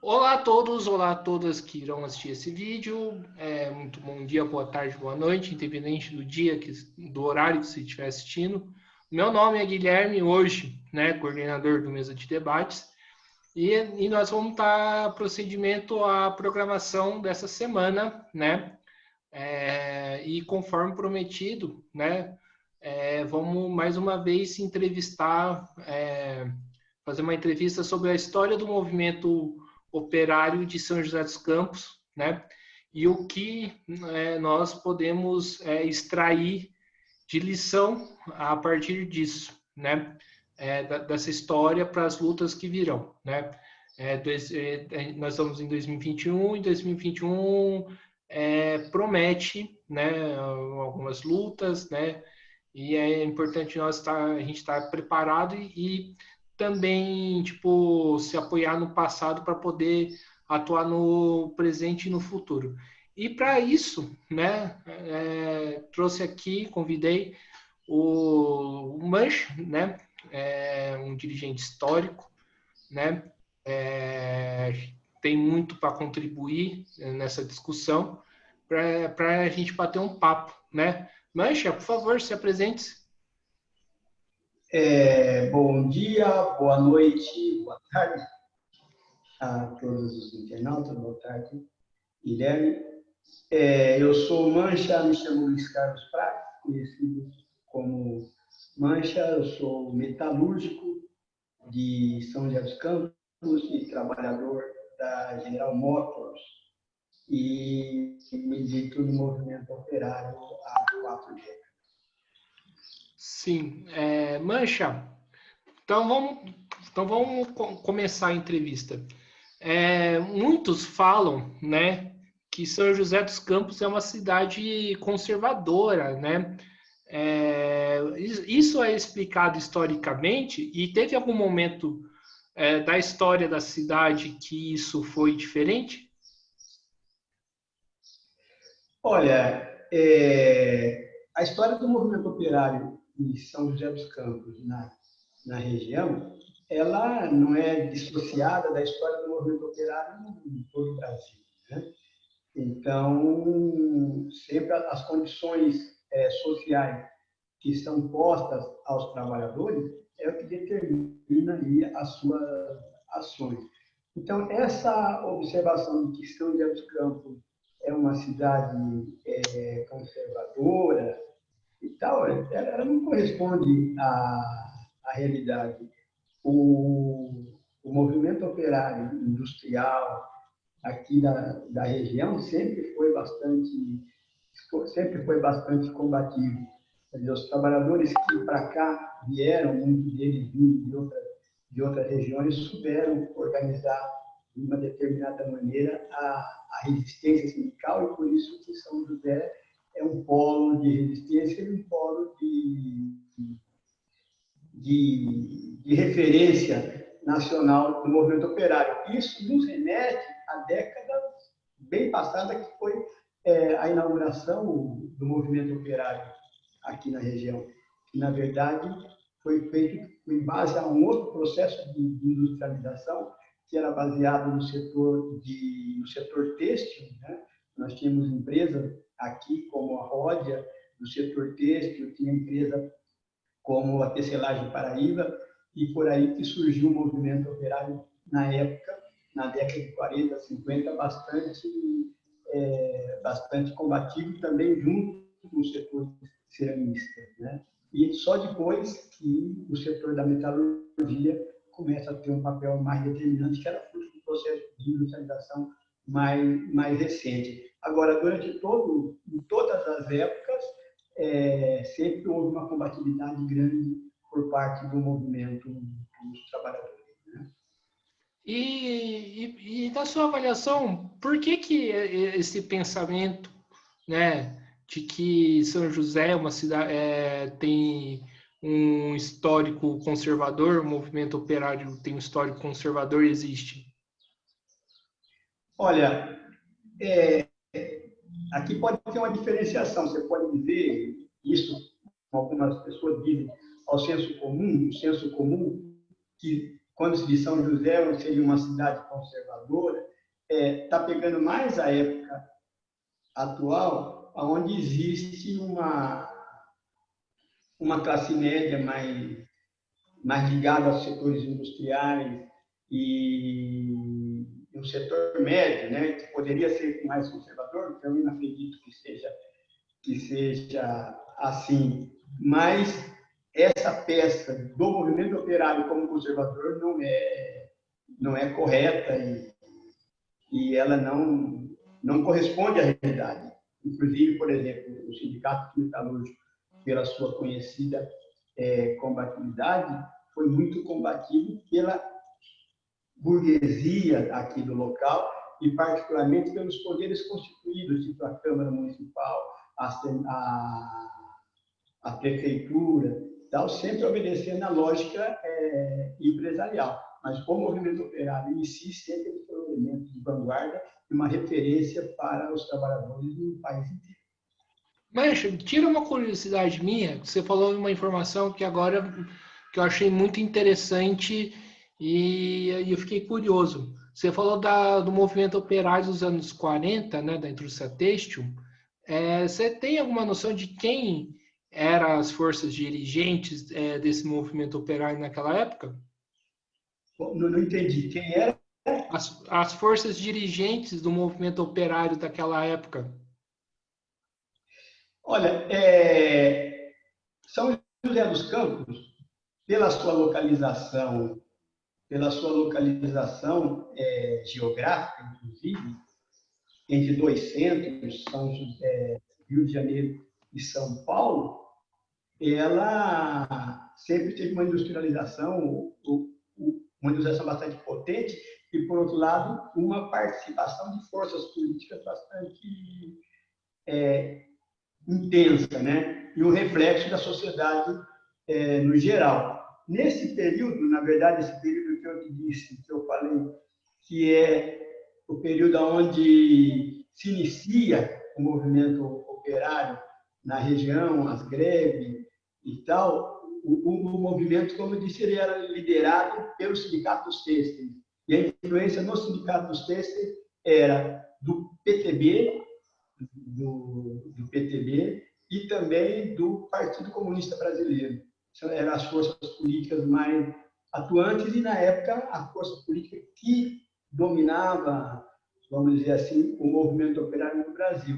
Olá a todos, olá a todas que irão assistir esse vídeo. Muito bom dia, boa tarde, boa noite, independente do dia, do horário que você estiver assistindo. Meu nome é Guilherme, hoje, né, coordenador do Mesa de Debates, e nós vamos dar procedimento à programação dessa semana, né? E conforme prometido, né, vamos mais uma vez entrevistar, fazer uma entrevista sobre a história do movimento operário de São José dos Campos, né? E o que nós podemos extrair de lição a partir disso, né? Dessa história para as lutas que virão, né? Nós estamos em 2021 e 2021 promete, né? Algumas lutas, né? E é importante a gente estar preparado e também, tipo, se apoiar no passado para poder atuar no presente e no futuro. E para isso, né, trouxe aqui, convidei o Mancha, né, um dirigente histórico, né, é, tem muito para contribuir nessa discussão, para a gente bater um papo, né. Mancha, por favor, se apresente. Bom dia, boa noite, boa tarde a todos os internautas, boa tarde, Guilherme. Eu sou Mancha, me chamo Luiz Carlos Prats, conhecido como Mancha, eu sou metalúrgico de São José dos Campos e trabalhador da General Motors e milito no movimento operário há 4 décadas. Sim, Mancha, então vamos começar a entrevista. Muitos falam, né, que São José dos Campos é uma cidade conservadora, né? Isso é explicado historicamente e teve algum momento da história da cidade que isso foi diferente? Olha, a história do movimento operário em São José dos Campos, na região, ela não é dissociada da história do movimento operário em todo o Brasil. Né? Então, sempre as condições sociais que são postas aos trabalhadores é o que determina aí as suas ações. Então, essa observação de que São José dos Campos é uma cidade conservadora e tal, ela não corresponde à realidade. O movimento operário industrial aqui da região sempre foi bastante combativo. Quer dizer, os trabalhadores que para cá vieram, muitos deles vindo de outras regiões, souberam organizar de uma determinada maneira a resistência sindical e por isso que São José é um polo de resistência e um polo de referência nacional do movimento operário. Isso nos remete à década bem passada, que foi a inauguração do movimento operário aqui na região. Que, na verdade, foi feito em base a um outro processo de industrialização, que era baseado no setor têxtil. Né? Nós tínhamos empresas aqui, como a Ródia, no setor têxtil, tinha empresa como a Tecelagem Paraíba, e por aí que surgiu o movimento operário na época, na década de 40, 50, bastante combativo, também junto com o setor ceramista. Né? E só depois que o setor da metalurgia começa a ter um papel mais determinante, que era fruto do processo de industrialização mais recente. Agora, em todas as épocas, sempre houve uma combatividade grande por parte do movimento dos trabalhadores. Né? E da sua avaliação, por que esse pensamento, né, de que São José é uma cidade, tem um histórico conservador, o movimento operário tem um histórico conservador, existe? Olha, aqui pode ter uma diferenciação. Você pode dizer isso, algumas pessoas dizem, ao senso comum, o senso comum, que quando se diz São José, seria uma cidade conservadora, está pegando mais a época atual, onde existe uma classe média mais ligada aos setores industriais e um setor médio, né, que poderia ser mais conservador, porque eu não acredito que seja assim, mas essa peça do movimento operário como conservador não é correta e ela não corresponde à realidade. Inclusive, por exemplo, o Sindicato Metalúrgico, pela sua conhecida combatividade, foi muito combatido pela burguesia aqui do local e, particularmente, pelos poderes constituídos, tipo a Câmara Municipal, a Prefeitura, tal, sempre obedecendo à lógica empresarial. Mas o movimento operário em si sempre foi um elemento de vanguarda e uma referência para os trabalhadores no país inteiro. Mas tira uma curiosidade minha, você falou uma informação que agora que eu achei muito interessante e eu fiquei curioso. Você falou do movimento operário dos anos 40, né, da indústria têxtil. Você tem alguma noção de quem eram as forças dirigentes desse movimento operário naquela época? Não entendi. Quem era? As forças dirigentes do movimento operário daquela época. Olha, São José dos Campos, pela sua localização geográfica, inclusive, entre dois centros, São José, Rio de Janeiro e São Paulo, ela sempre teve uma industrialização bastante potente e, por outro lado, uma participação de forças políticas bastante intensa, né? E um reflexo da sociedade no geral. Nesse período, na verdade, esse período que eu te disse, que eu falei, que é o período onde se inicia o movimento operário na região, as greves e tal, o movimento, como eu disse, ele era liderado pelos sindicatos têxteis. E a influência no sindicato dos têxteis era do PTB, do PTB e também do Partido Comunista Brasileiro. Eram as forças políticas mais atuantes e, na época, a força política que dominava, vamos dizer assim, o movimento operário no Brasil.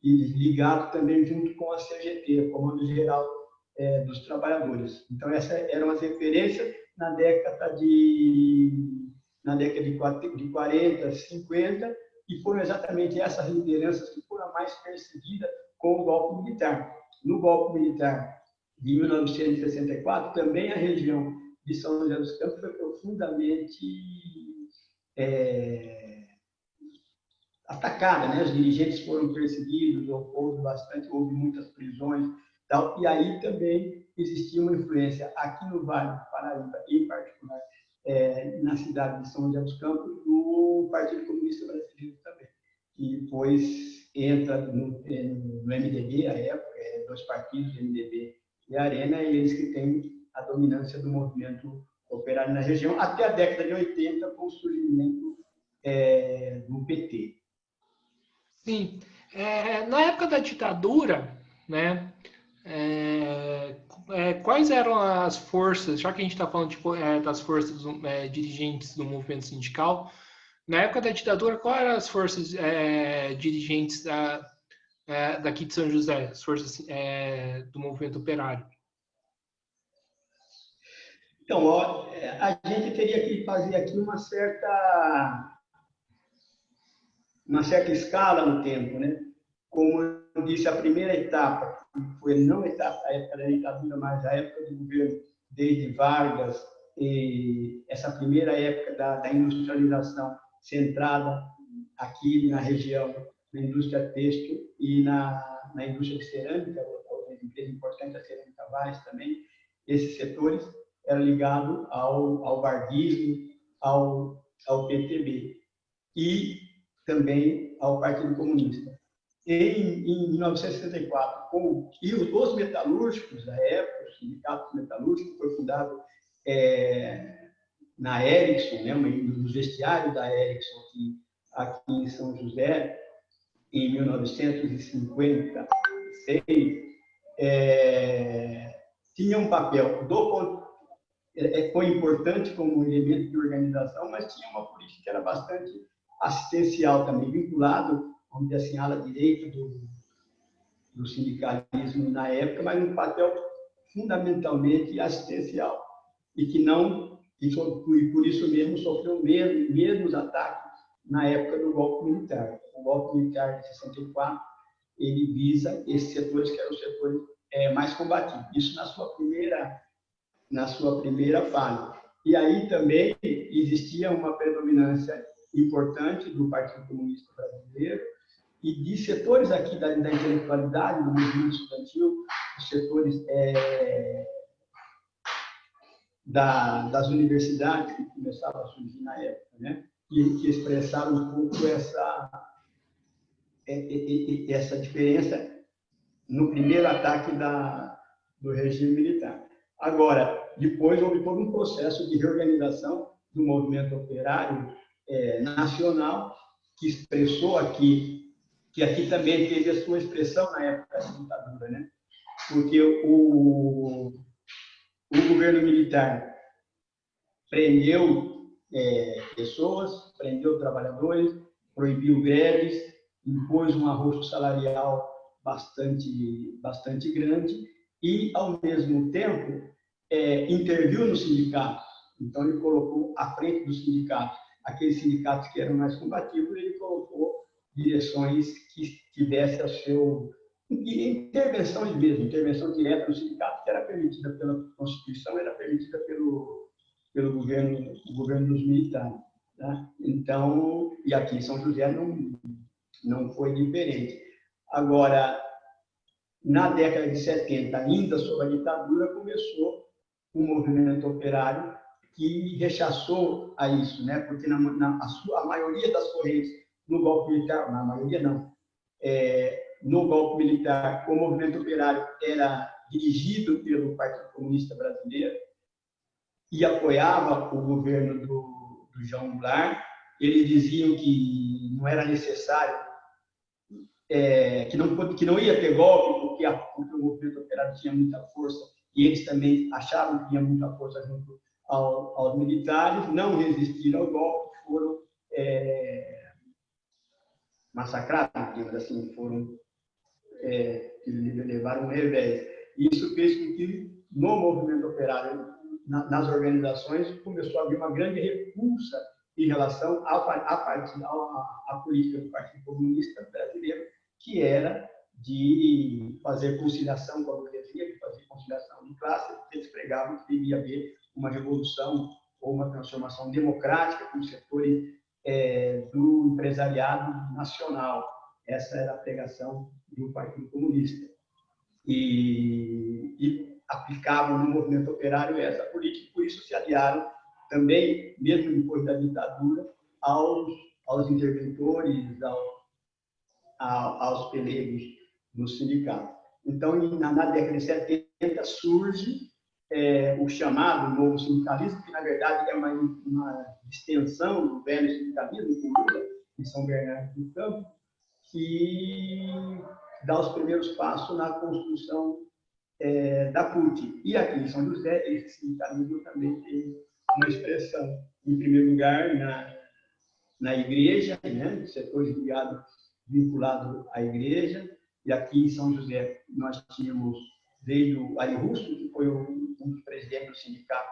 E ligado também junto com a CGT, Comando Geral dos Trabalhadores. Então, essas eram as referências na década de 40, 50, e foram exatamente essas lideranças que foram mais perseguidas com o golpe militar. No golpe militar de 1964, também a região de São José dos Campos foi profundamente atacada, né? Os dirigentes foram perseguidos, houve muitas prisões, tal. E aí também existia uma influência aqui no Vale do Paraíba, em particular, na cidade de São José dos Campos, do Partido Comunista Brasileiro também, que depois entra no MDB, à época, dois partidos, MDB e Arena, e eles que têm a dominância do movimento operário na região, até a década de 80, com o surgimento do PT. Sim. Na época da ditadura, né, quais eram as forças, já que a gente está falando das forças dirigentes do movimento sindical, na época da ditadura, quais eram as forças dirigentes daqui de São José, as forças do movimento operário? Então, a gente teria que fazer aqui uma certa escala no tempo, né? Como eu disse, a primeira etapa, foi não a época da ditadura, mas a época do governo desde Vargas, e essa primeira época da industrialização centrada aqui na região, na indústria têxtil e na indústria de cerâmica, outra empresa importante, a Cerâmica Vaz também, esses setores eram ligados ao varguismo, ao PTB e também ao Partido Comunista. Em 1964, os metalúrgicos da época, o Sindicato Metalúrgico foi fundado na Ericsson, né, no vestiário da Ericsson aqui em São José, em 1956, tinha um papel foi importante como elemento de organização, mas tinha uma política que era bastante assistencial também, vinculado, vamos dizer assim, à ala direita do sindicalismo na época, mas um papel fundamentalmente assistencial, e que não, e por isso mesmo sofreu mesmos ataques na época do golpe militar. O golpe militar de 64, ele visa esses setores que eram os setores mais combativos. Isso na sua primeira fase. E aí também existia uma predominância importante do Partido Comunista Brasileiro e de setores aqui da intelectualidade, do movimento estudantil, os setores das universidades que começavam a surgir na época, né? Que expressaram um pouco essa diferença no primeiro ataque do regime militar. Agora, depois houve todo um processo de reorganização do movimento operário nacional, que expressou aqui, que aqui também teve a sua expressão na época da ditadura, né? Porque o governo militar prendeu pessoas, prendeu trabalhadores, proibiu greves, impôs um arroxo salarial bastante grande e, ao mesmo tempo, interviu nos sindicatos. Então, ele colocou à frente dos sindicatos, aqueles sindicatos que eram mais combativos, ele colocou direções que tivessem a seu... intervenção mesmo, intervenção direta no sindicato, que era permitida pela Constituição, era permitida pelo governo dos militares. Tá? Então, e aqui em São José não foi diferente. Agora, na década de 70, ainda sob a ditadura, começou um movimento operário que rechaçou a isso, né? Porque a maioria das correntes no golpe militar, na maioria não, no golpe militar, o movimento operário era dirigido pelo Partido Comunista Brasileiro e apoiava o governo do João Goulart. Eles diziam que não era necessário, que não ia ter golpe, porque o movimento operário tinha muita força, e eles também achavam que tinha muita força junto aos militares, não resistiram ao golpe, foram massacrados, digamos assim, levaram um revés. Isso fez com que, no movimento operário, nas organizações, começou a haver uma grande repulsa em relação à política do Partido Comunista Brasileiro, que era de fazer conciliação com a burguesia, de fazer conciliação de classe. Eles pregavam que devia haver uma revolução ou uma transformação democrática com os setores do empresariado nacional. Essa era a pregação do Partido Comunista. E aplicavam no movimento operário essa política, e por isso se aliaram também, mesmo depois da ditadura, aos interventores, aos pelegos no sindicato. Então, na década de 70, surge o chamado novo sindicalismo, que, na verdade, é uma extensão do velho sindicalismo, em São Bernardo do Campo, que dá os primeiros passos na construção da CUT. E aqui em São José, esse sindicalismo também tem uma expressão, em primeiro lugar, na igreja, né, setores vinculados à igreja, e aqui em São José nós tínhamos, desde o Ari Russo, que foi um dos presidentes do sindicato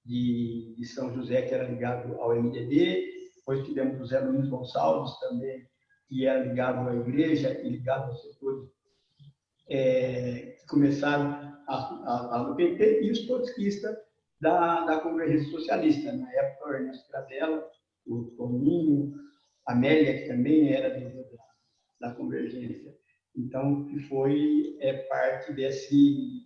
de São José, que era ligado ao MDB, depois tivemos o Zé Luiz Gonçalves também, que era ligado à igreja e ligado aos setores que começaram no PT, e os trotskistas da Convergência Socialista. Na época, o Ernesto Gradella, o Toninho, a Amélia, que também era da Convergência. Então, que foi parte desse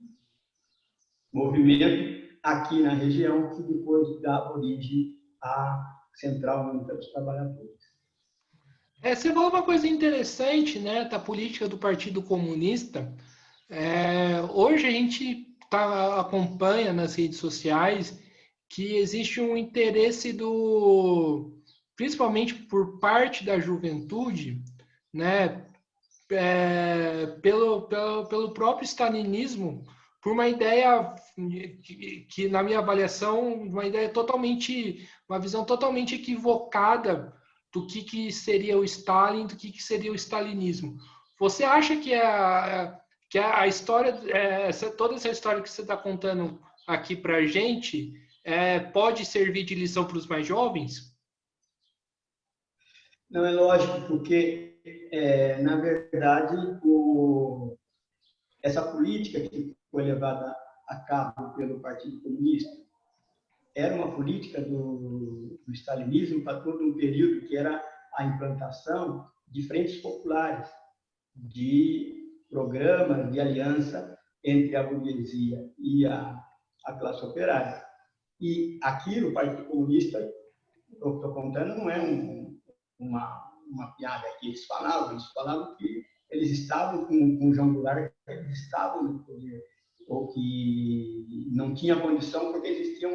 movimento aqui na região, que depois dá origem à Central Única dos Trabalhadores. Você falou uma coisa interessante, né, da política do Partido Comunista. Hoje a gente acompanha nas redes sociais que existe um interesse principalmente por parte da juventude, né, pelo próprio stalinismo, por uma ideia que, na minha avaliação, uma visão totalmente equivocada do que seria o Stalin, do que seria o stalinismo. Você acha que a história, toda essa história que você está contando aqui para a gente, pode servir de lição para os mais jovens? Não, é lógico, porque, na verdade, essa política que foi levada a cabo pelo Partido Comunista era uma política do stalinismo para todo um período que era a implantação de frentes populares, de programas de aliança entre a burguesia e a classe operária. E aquilo, o Partido Comunista, eu estou contando, não é uma piada que eles falavam que eles estavam com o João Goulart, eles estavam no poder, ou que não tinha condição, porque existiam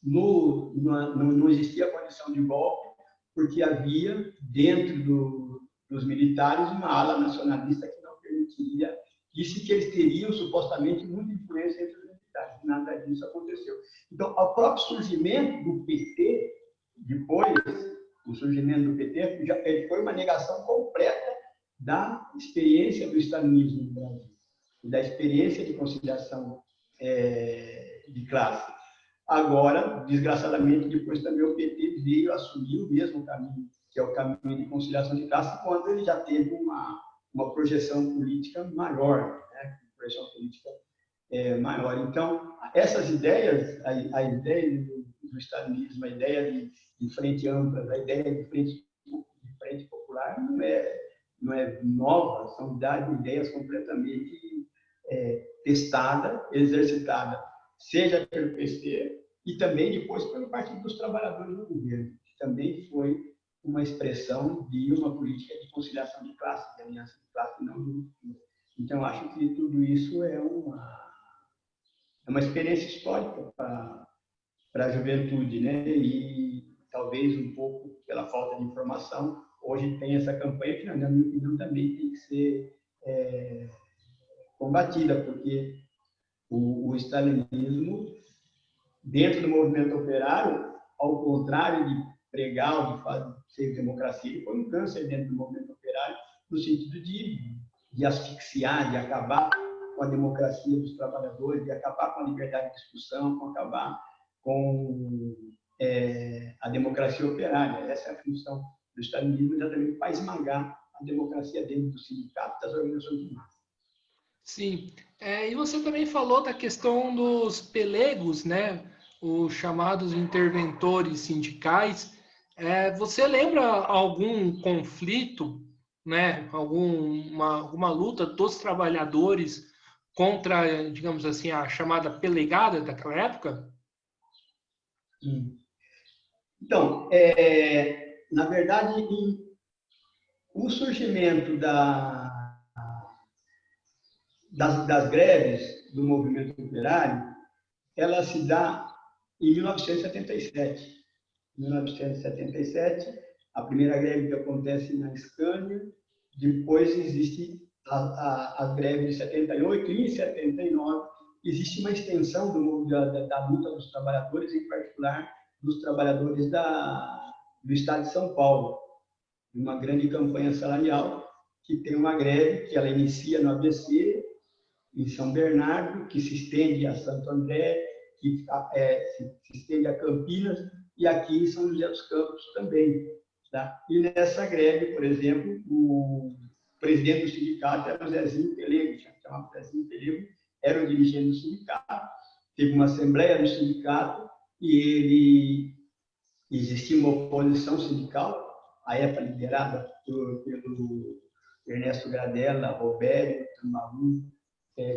não existia condição de golpe, porque havia dentro dos militares uma ala nacionalista que não permitiria, disse que eles teriam supostamente muita influência entre os militares. Nada disso aconteceu. Então, o próprio surgimento do PT, depois, o surgimento do PT, já foi uma negação completa da experiência do stalinismo no Brasil, da experiência de conciliação de classe. Agora, desgraçadamente, depois também o PT veio assumir o mesmo caminho, que é o caminho de conciliação de classe, quando ele já teve uma projeção política maior, né? Projeção política maior. Então, essas ideias, a ideia do stalinismo, a ideia de frente ampla, a ideia de frente popular, não é nova, são ideias completamente testadas, exercitadas, seja pelo PST e também depois pelo Partido dos Trabalhadores no governo, que também foi uma expressão de uma política de conciliação de classe, de aliança de classe, não de ruptura. Então, acho que tudo isso é uma experiência histórica para a juventude, né? E talvez um pouco pela falta de informação, hoje tem essa campanha que, na minha opinião, também tem que ser combatida, porque o stalinismo, dentro do movimento operário, ao contrário de pregar ou de fazer democracia, ele foi um câncer dentro do movimento operário, no sentido de asfixiar, de acabar com a democracia dos trabalhadores, de acabar com a liberdade de discussão, com acabar com a democracia operária. Essa é a função do stalinismo, exatamente para esmagar a democracia dentro do sindicato, das organizações de massa. Sim. E você também falou da questão dos pelegos, né? Os chamados interventores sindicais. Você lembra algum conflito, né? Alguma luta dos trabalhadores contra, digamos assim, a chamada pelegada daquela época? Sim. Então, na verdade, o surgimento das greves do movimento operário, ela se dá em 1977. Em 1977, a primeira greve que acontece na Scania, depois existe a greve de 78, e em 79 existe uma extensão da luta dos trabalhadores, em particular dos trabalhadores do Estado de São Paulo, uma grande campanha salarial, que tem uma greve que ela inicia no ABC, em São Bernardo, que se estende a Santo André, que se estende a Campinas, e aqui em São José dos Campos também. Tá? E nessa greve, por exemplo, o presidente do sindicato era o Zezinho Pelego, chamava Zezinho Pelego, era o dirigente do sindicato, teve uma assembleia do sindicato e existia uma oposição sindical, à época liderada pelo Ernesto Gradella, Robério, Tambaú,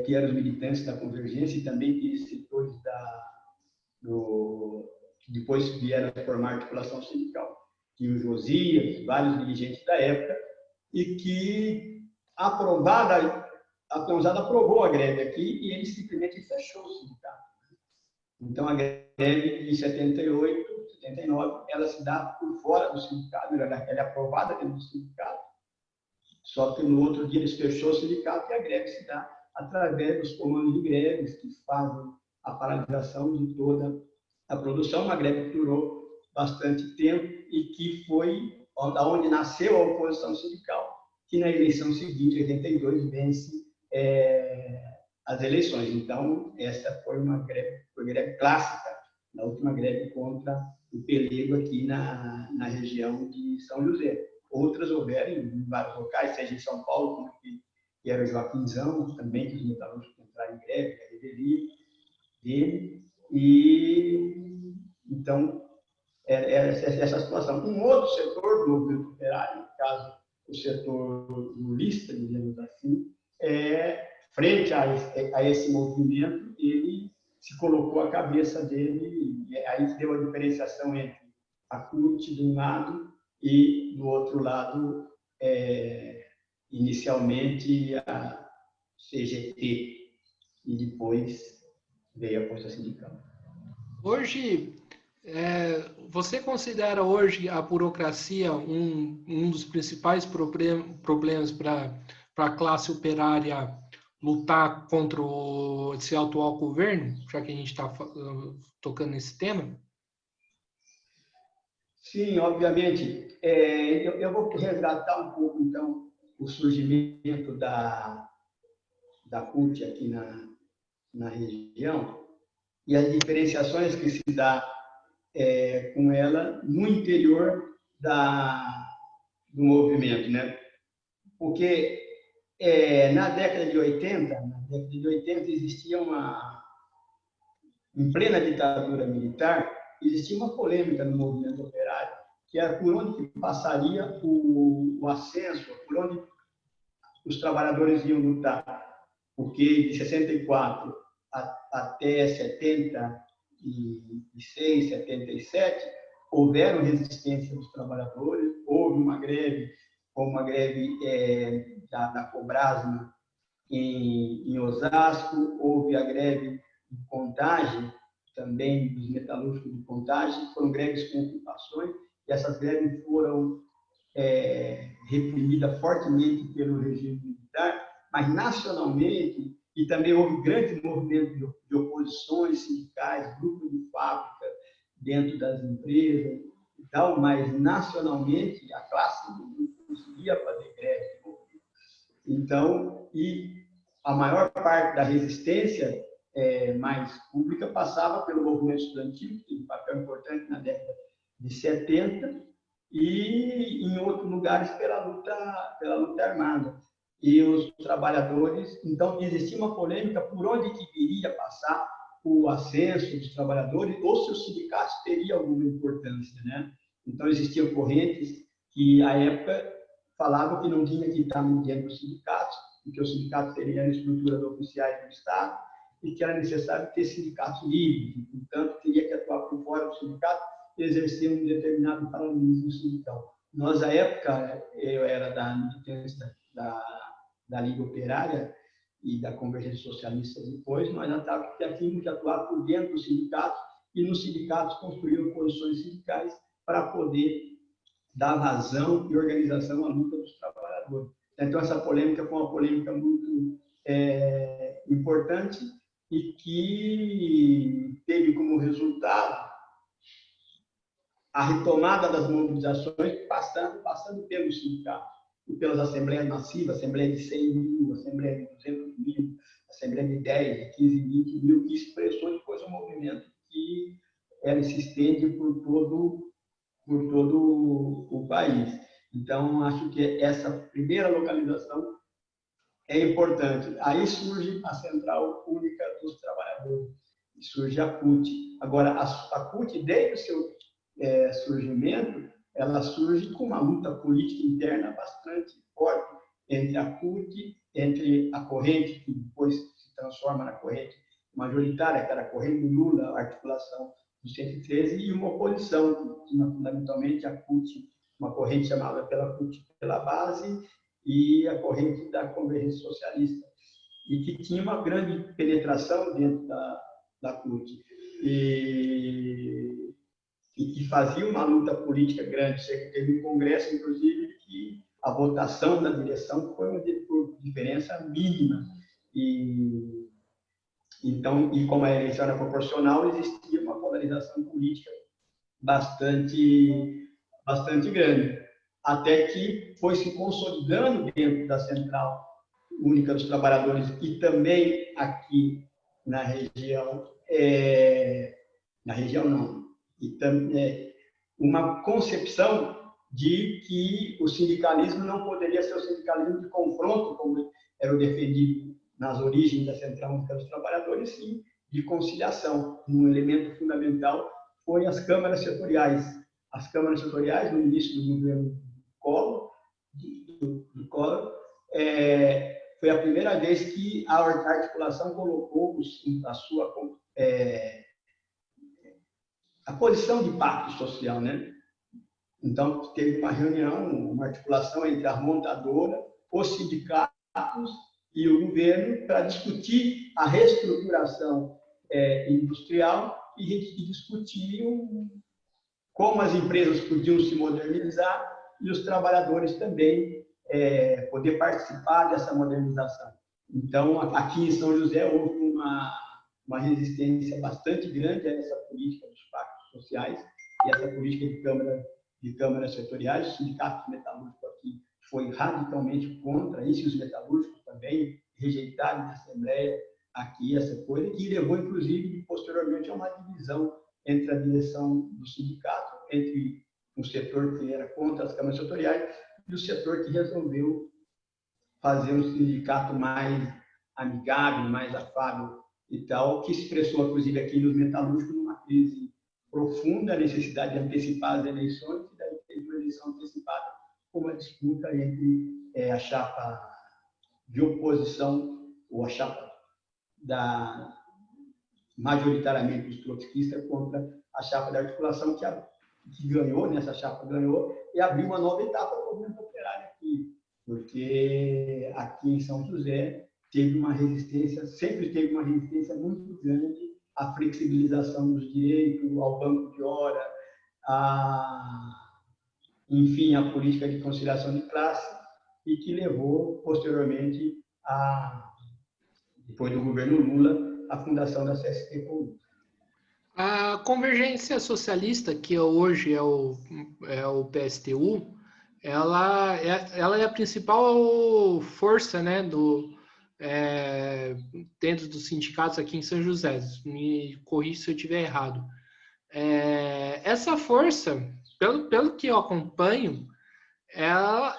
que eram os militantes da Convergência, e também que setores que depois vieram a formar a articulação sindical, que o Josias, vários dirigentes da época, e que a Peãozada aprovou a greve aqui e ele simplesmente fechou o sindicato. Então, a greve de 78, 79, ela se dá por fora do sindicato, ela é aprovada dentro do sindicato, só que no outro dia eles fechou o sindicato e a greve se dá através dos comandos de greves que fazem a paralisação de toda a produção, uma greve que durou bastante tempo e que foi onde nasceu a oposição sindical, que na eleição seguinte, 82, vence as eleições. Então, essa foi uma greve clássica, a última greve contra o pelego aqui na região de São José. Outras houveram em vários locais, seja em São Paulo, como que era o Joaquinzão, também que os metalúrgicos entraram em greve, a revelia dele, e então essa situação. Um outro setor do movimento operário, no caso o setor lulista, digamos assim, frente a esse movimento, ele se colocou a cabeça dele, e aí deu a diferenciação entre a CUT de um lado e, do outro lado, inicialmente a CGT, e depois veio a Força Sindical. Hoje, você considera hoje a burocracia um dos principais problemas para a classe operária lutar contra esse atual governo, já que a gente está tocando nesse tema? Sim, obviamente. Eu vou resgatar um pouco, então, o surgimento da CUT aqui na região e as diferenciações que se dá com ela no interior do movimento, né? Porque na década de 80 existia em plena ditadura militar, existia uma polêmica no movimento operário, que era por onde passaria o ascenso, por onde os trabalhadores iam lutar. Porque de 64 até 76, 77, houveram resistência dos trabalhadores, houve uma greve, como uma greve da Cobrasma em Osasco, houve a greve de Contagem, também dos metalúrgicos de Contagem, foram greves com ocupações, e essas greves foram reprimidas fortemente pelo regime militar, mas nacionalmente, e também houve grande movimento de oposições sindicais, grupos de fábrica dentro das empresas e tal, mas nacionalmente a classe não conseguia fazer greve. Então, e a maior parte da resistência mais pública passava pelo movimento estudantil, que teve um papel importante na década de 70, e em outros lugares pela luta armada. E os trabalhadores, então existia uma polêmica por onde que iria passar o ascenso dos trabalhadores ou se os sindicatos teriam alguma importância, né? Então existiam correntes que à época falavam que não tinha que estar dentro dos sindicatos, porque os sindicatos teriam a estrutura de oficiais do Estado e que era necessário ter sindicatos livres, portanto teria que atuar por fora do sindicato e exercer um determinado paralelismo sindical. Nós, à época, eu era da militância da Liga Operária e da Convergência Socialista depois, nós tínhamos que atuar por dentro dos sindicatos e nos sindicatos construíam posições sindicais para poder dar vazão e organização à luta dos trabalhadores. Então, essa polêmica foi uma polêmica muito importante e que teve como resultado a retomada das mobilizações passando pelos sindicatos e pelas assembleias massivas, assembleia de 100 mil, assembleia de 200 mil, assembleia de 10, 15, 20 mil, que expressou depois um movimento que se estende por todo o país. Então, acho que essa primeira localização é importante. Aí surge a Central Única dos Trabalhadores, surge a CUT. Agora, a CUT, desde o seu surgimento, ela surge com uma luta política interna bastante forte entre a CUT, entre a corrente, que depois se transforma na corrente majoritária, que era a corrente do Lula, a articulação do 113, e uma oposição, que fundamentalmente a CUT, uma corrente chamada pela CUT pela base, e a corrente da Convergência Socialista, e que tinha uma grande penetração dentro da CUT. e que fazia uma luta política grande. Teve um congresso, inclusive, que a votação da direção foi uma diferença mínima. Então, e como a eleição era proporcional, existia uma polarização política bastante grande, até que foi se consolidando dentro da Central Única dos Trabalhadores e também aqui na região, e também uma concepção de que o sindicalismo não poderia ser o sindicalismo de confronto, como era o defendido nas origens da Central Única dos Trabalhadores, sim, de conciliação. Um elemento fundamental foi as câmaras setoriais. As câmaras setoriais, no início do governo Collor, foi a primeira vez que a articulação colocou a posição de pacto social, né? Então, teve uma reunião, uma articulação entre a montadora, os sindicatos e o governo para discutir a reestruturação industrial e discutir como as empresas podiam se modernizar e os trabalhadores também poder participar dessa modernização. Então, aqui em São José houve uma resistência bastante grande a essa política dos pactos sociais e essa política de câmaras setoriais. O sindicato metalúrgico aqui foi radicalmente contra isso, e os metalúrgicos também rejeitaram na Assembleia aqui essa coisa, que levou, inclusive, posteriormente a uma divisão entre a direção do sindicato, entre um setor que era contra as câmaras setoriais e o setor que resolveu fazer um sindicato mais amigável, mais afável e tal, que expressou, inclusive, aqui nos metalúrgicos, numa crise profunda, a necessidade de antecipar as eleições, e daí teve uma eleição antecipada com uma disputa entre a chapa de oposição, ou a chapa majoritariamente dos trotskistas contra a chapa da articulação, que ganhou, essa chapa ganhou, e abriu uma nova etapa do movimento operário aqui, porque aqui em São José sempre teve uma resistência muito grande à flexibilização dos direitos, ao banco de hora, enfim, à política de conciliação de classe, e que levou, posteriormente, depois do governo Lula, à fundação da CST Comum. A Convergência Socialista, que hoje é o PSTU, ela é a principal força, né, dentro dos sindicatos aqui em São José. Me corrija se eu estiver errado. Essa força, pelo que eu acompanho, ela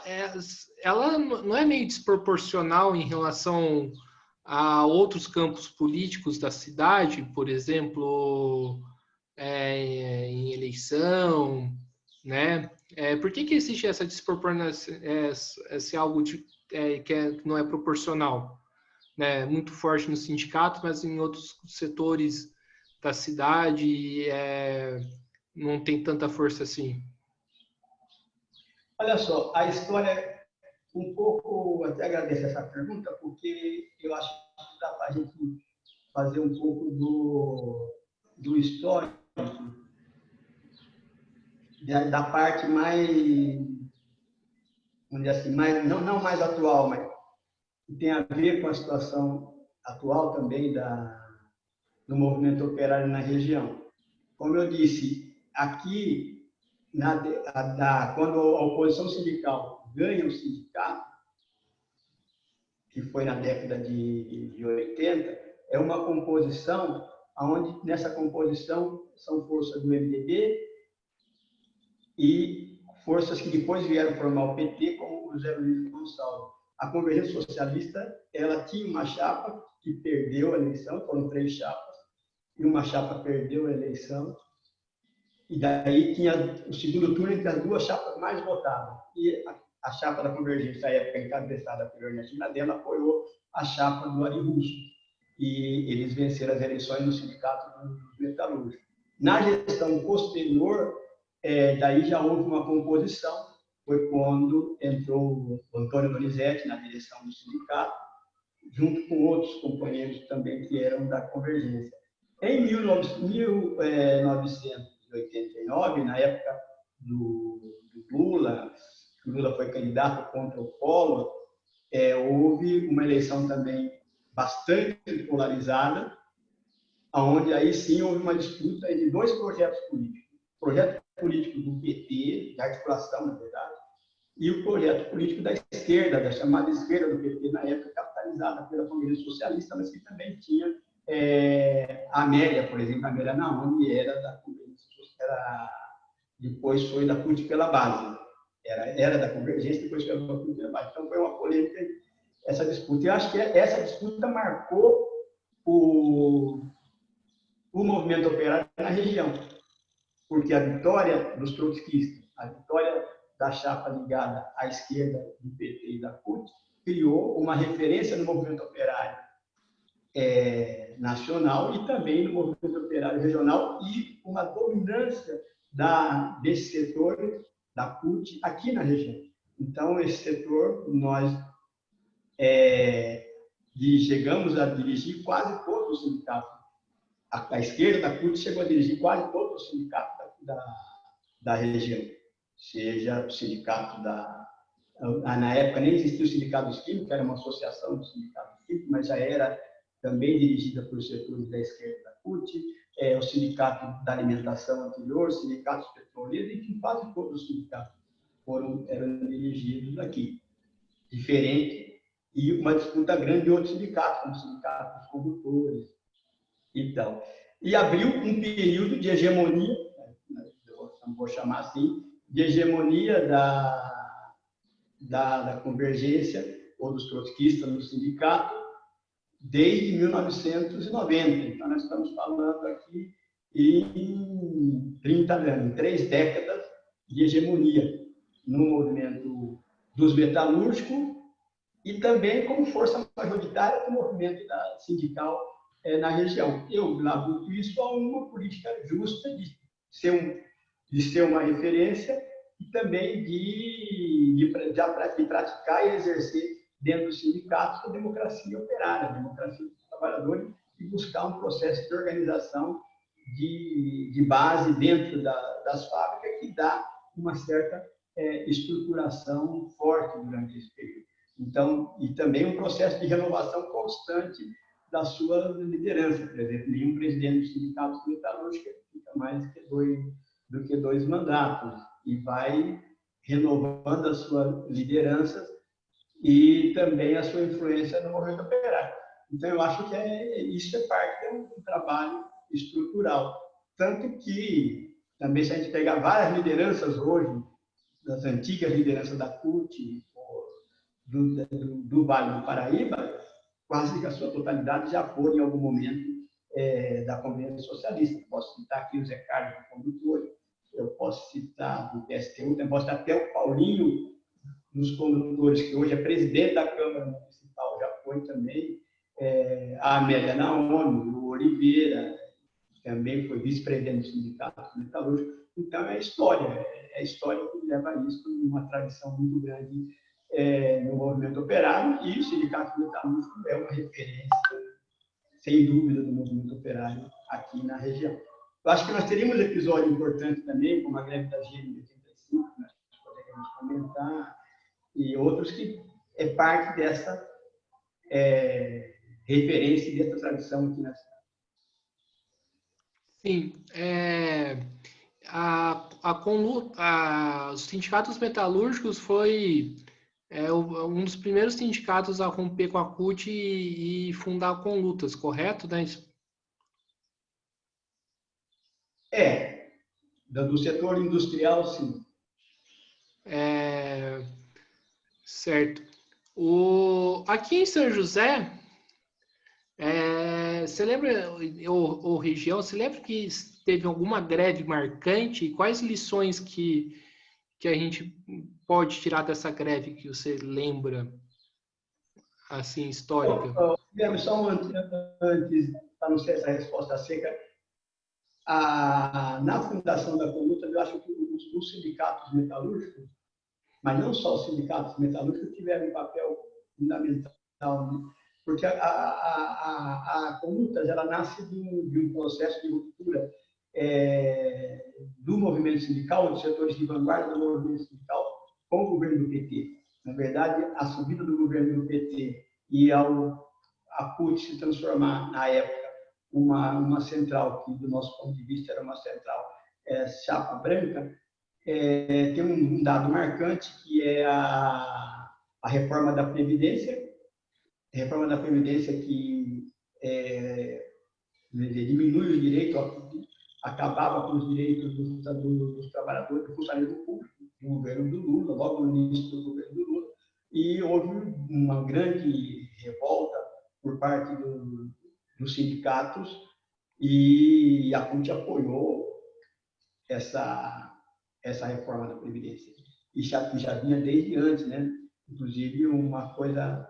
não é meio desproporcional em relação a outros campos políticos da cidade, por exemplo, em eleição, né? Por que existe essa desproporção, esse algo que não é proporcional, né? Muito forte no sindicato, mas em outros setores da cidade não tem tanta força assim? Olha só, a história um pouco, até agradeço essa pergunta, porque eu acho que dá para a gente fazer um pouco do histórico, da parte mais, vamos dizer assim, não mais atual, mas que tem a ver com a situação atual também do movimento operário na região. Como eu disse, aqui, quando a oposição sindical ganha o sindicato, que foi na década de 80, é uma composição onde, nessa composição, são forças do MDB e forças que depois vieram formar o PT, como o José Luiz Gonçalves. A Convergência Socialista, ela tinha uma chapa que perdeu a eleição, foram 3 chapas, e uma chapa perdeu a eleição, e daí tinha o segundo turno entre as 2 chapas mais votadas. E a chapa da Convergência, à época encabeçada pelo Ernestina Della, apoiou a chapa do Ari Russo. E eles venceram as eleições no Sindicato dos Metalúrgicos. Na gestão posterior, daí já houve uma composição, foi quando entrou o Antônio Donizete na direção do sindicato, junto com outros companheiros também que eram da Convergência. Em 1989, na época do Lula, que o Lula foi candidato contra o Collor, houve uma eleição também bastante polarizada, onde aí sim houve uma disputa entre dois projetos políticos. O projeto político do PT, de articulação, na verdade, e o projeto político da esquerda, da chamada esquerda do PT, na época capitalizada pela Congressão Socialista, mas que também tinha a Amélia, por exemplo, a Amélia Naomi era da Congressão Socialista, depois foi da CUT pela base. Era da Convergência, depois foi da CUT pela base. Então foi uma polêmica essa disputa. E eu acho que essa disputa marcou o movimento operário na região, porque a vitória dos trotskistas, a vitória da chapa ligada à esquerda do PT e da CUT, criou uma referência no movimento operário nacional e também no movimento operário regional e uma dominância desse setor da CUT aqui na região. Então, esse setor, nós chegamos a dirigir quase todos os sindicatos. A esquerda da CUT chegou a dirigir quase todos os sindicatos da região. Seja o sindicato na época nem existia o sindicato dos químicos, era uma associação de sindicatos químicos, mas já era também dirigida por setores da esquerda da CUT, o sindicato da alimentação anterior, sindicatos petroleiros, enfim, quase todos os sindicatos eram dirigidos aqui. Diferente, e uma disputa grande de outros sindicatos, como o sindicato dos condutores. Então, e abriu um período de hegemonia, vou chamar assim, de hegemonia da Convergência ou dos trotskistas no sindicato desde 1990. Então, nós estamos falando aqui em 30 anos, em 3 décadas de hegemonia no movimento dos metalúrgicos e também como força majoritária do movimento sindical na região. Eu atribuo isso a uma política justa de ser uma referência e também de praticar e exercer dentro dos sindicatos a democracia operária, a democracia dos trabalhadores e buscar um processo de organização de base dentro das fábricas que dá uma certa estruturação forte durante esse período. Então, e também um processo de renovação constante da sua liderança. Por exemplo, nenhum presidente dos sindicatos metalúrgicos fica mais do que 2 mandatos e vai renovando a sua liderança e também a sua influência no movimento operário. Então, eu acho que isso é parte do trabalho estrutural. Tanto que, também, se a gente pegar várias lideranças hoje, das antigas lideranças da CUT, do Vale do Paraíba, quase que a sua totalidade já foi, em algum momento, da Convenção Socialista. Posso citar aqui o Zé Carlos do Condutor, eu posso citar do PSTU, eu posso citar até o Paulinho dos Condutores, que hoje é presidente da Câmara Municipal, já foi também, a Amélia Naomi, o Oliveira, também foi vice-presidente do Sindicato Metalúrgico. Então, é a história que leva a isso, uma tradição muito grande no movimento operário, e o Sindicato Metalúrgico é uma referência, sem dúvida, do movimento operário aqui na região. Eu acho que nós teríamos episódio importante também, como a greve da GM de 85, nós poderíamos comentar, e outros que é parte dessa referência e dessa tradição aqui na cidade. Sim, os sindicatos metalúrgicos foi um dos primeiros sindicatos a romper com a CUT e fundar a Conlutas, correto, né? Do setor industrial, sim. Certo. Aqui em São José, você lembra, ou região, você lembra que teve alguma greve marcante? E quais lições que a gente pode tirar dessa greve que você lembra, assim, histórica? Só antes, para não ser essa resposta seca, na fundação da Conluta, eu acho que os sindicatos metalúrgicos, mas não só os sindicatos metalúrgicos, tiveram um papel fundamental, né? porque a Comutas, ela nasce de um processo de ruptura do movimento sindical, dos setores de vanguarda do movimento sindical, com o governo do PT. Na verdade, a subida do governo do PT e a CUT se transformar, na época, uma central, que do nosso ponto de vista era uma central chapa branca, tem um dado marcante, que é a reforma da Previdência, que diminui o direito, acabava com os direitos dos trabalhadores, do funcionalismo público, no governo do Lula, logo no início do governo do Lula, e houve uma grande revolta por parte dos sindicatos, e a CUT apoiou essa reforma da Previdência. E já vinha desde antes, né? Inclusive, uma coisa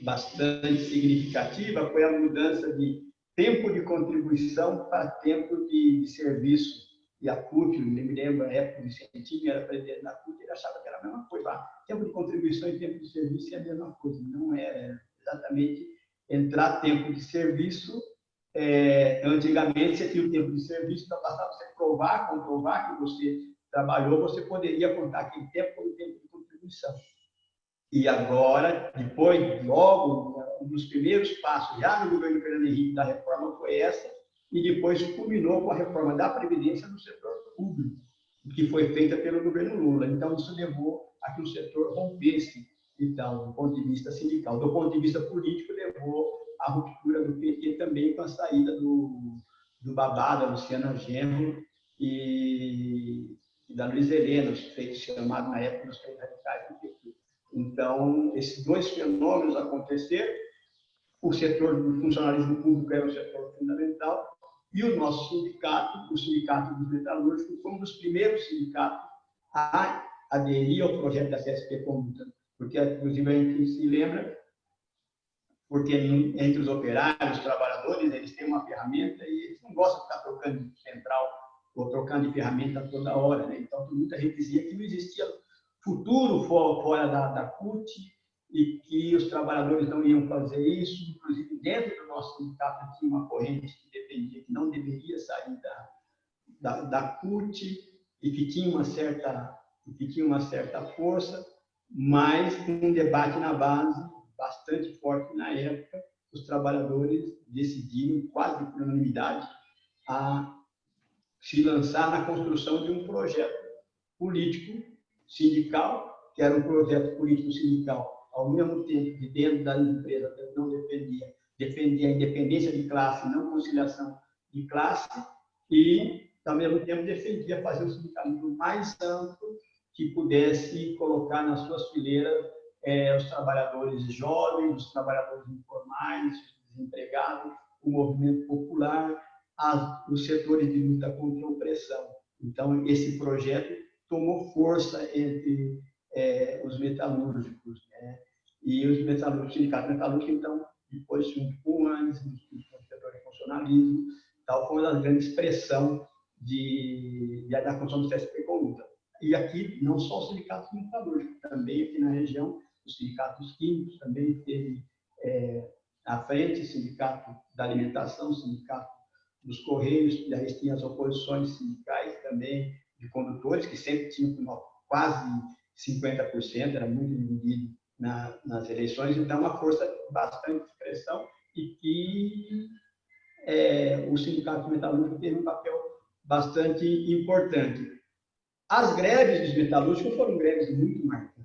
bastante significativa foi a mudança de tempo de contribuição para tempo de serviço. E a CUT, eu me lembro, na época, o Vicentinho era presidente da CUT, ele achava que era a mesma coisa. Tempo de contribuição e tempo de serviço é a mesma coisa. Não é exatamente entrar tempo de serviço. Antigamente, você tinha o tempo de serviço, então bastava você comprovar que você trabalhou, você poderia contar aquele tempo como tempo de contribuição. E agora, depois, logo, um dos primeiros passos, já no governo Fernando Henrique, da reforma foi essa, e depois culminou com a reforma da Previdência no setor público, que foi feita pelo governo Lula. Então, isso levou a que o setor rompesse, então, do ponto de vista sindical. Do ponto de vista político, levou à ruptura do PT também com a saída do Babá, da Luciana Genro e da Luiza Helena, os feitos chamados na época dos feitos radicais do PT. Então, esses dois fenômenos aconteceram. O setor do funcionalismo público era um setor fundamental, e o nosso sindicato, o Sindicato dos Metalúrgicos, foi um dos primeiros sindicatos a aderir ao projeto da CSP Comuta, porque, inclusive, a gente se lembra, porque entre os operários, os trabalhadores, eles têm uma ferramenta e eles não gostam de estar trocando de central ou trocando de ferramenta toda hora, né? Então, muita gente dizia que não existia futuro fora da CUT e que os trabalhadores não iam fazer isso. Inclusive, dentro do nosso sindicato tinha uma corrente que defendia que não deveria sair da CUT e que tinha uma certa força, mas um debate na base bastante forte na época, os trabalhadores decidiram, quase por unanimidade, a se lançar na construção de um projeto político sindical, que era um projeto político sindical, ao mesmo tempo que dentro da empresa não defendia a independência de classe, não conciliação de classe, e, ao mesmo tempo, defendia fazer um sindicalismo mais amplo, que pudesse colocar nas suas fileiras os trabalhadores jovens, os trabalhadores informais, os desempregados, o movimento popular, os setores de luta contra a opressão. Então, esse projeto tomou força entre os metalúrgicos, né? E os metalúrgicos, sindicatos metalúrgicos, então, depois, junto com o ANES, no setor de funcionalismo, tal, foi uma das grandes expressões da construção do CSP Comuta. E aqui, não só os sindicatos metalúrgicos, também aqui na região, os sindicatos químicos, também teve à frente, o sindicato da alimentação, o sindicato dos Correios, e aí tinha as oposições sindicais também, de condutores, que sempre tinham quase 50%, era muito dividido nas eleições, então uma força de bastante expressão, e que o sindicato metalúrgico teve um papel bastante importante. As greves dos metalúrgicos foram greves muito marcantes.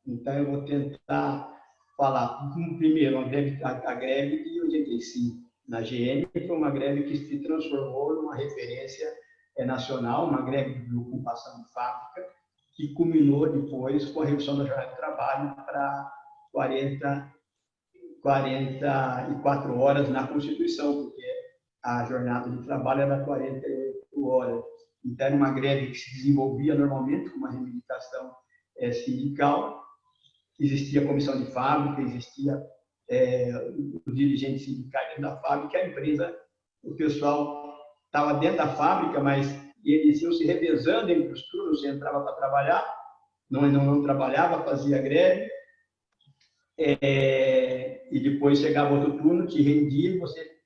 Então, eu vou tentar falar, primeiro, a greve de 85, na GM, foi uma greve que se transformou numa referência nacional, uma greve de ocupação de fábrica, que culminou depois com a redução da jornada de trabalho para 44 horas na Constituição, porque a jornada de trabalho era 48 horas. Então, era uma greve que se desenvolvia normalmente com uma reivindicação sindical. Existia comissão de fábrica, existia os dirigentes sindicais dentro da fábrica, a empresa, o pessoal estava dentro da fábrica, mas eles iam se revezando entre os turnos, você entrava para trabalhar, não trabalhava, fazia greve, e depois chegava outro turno, te rendia e você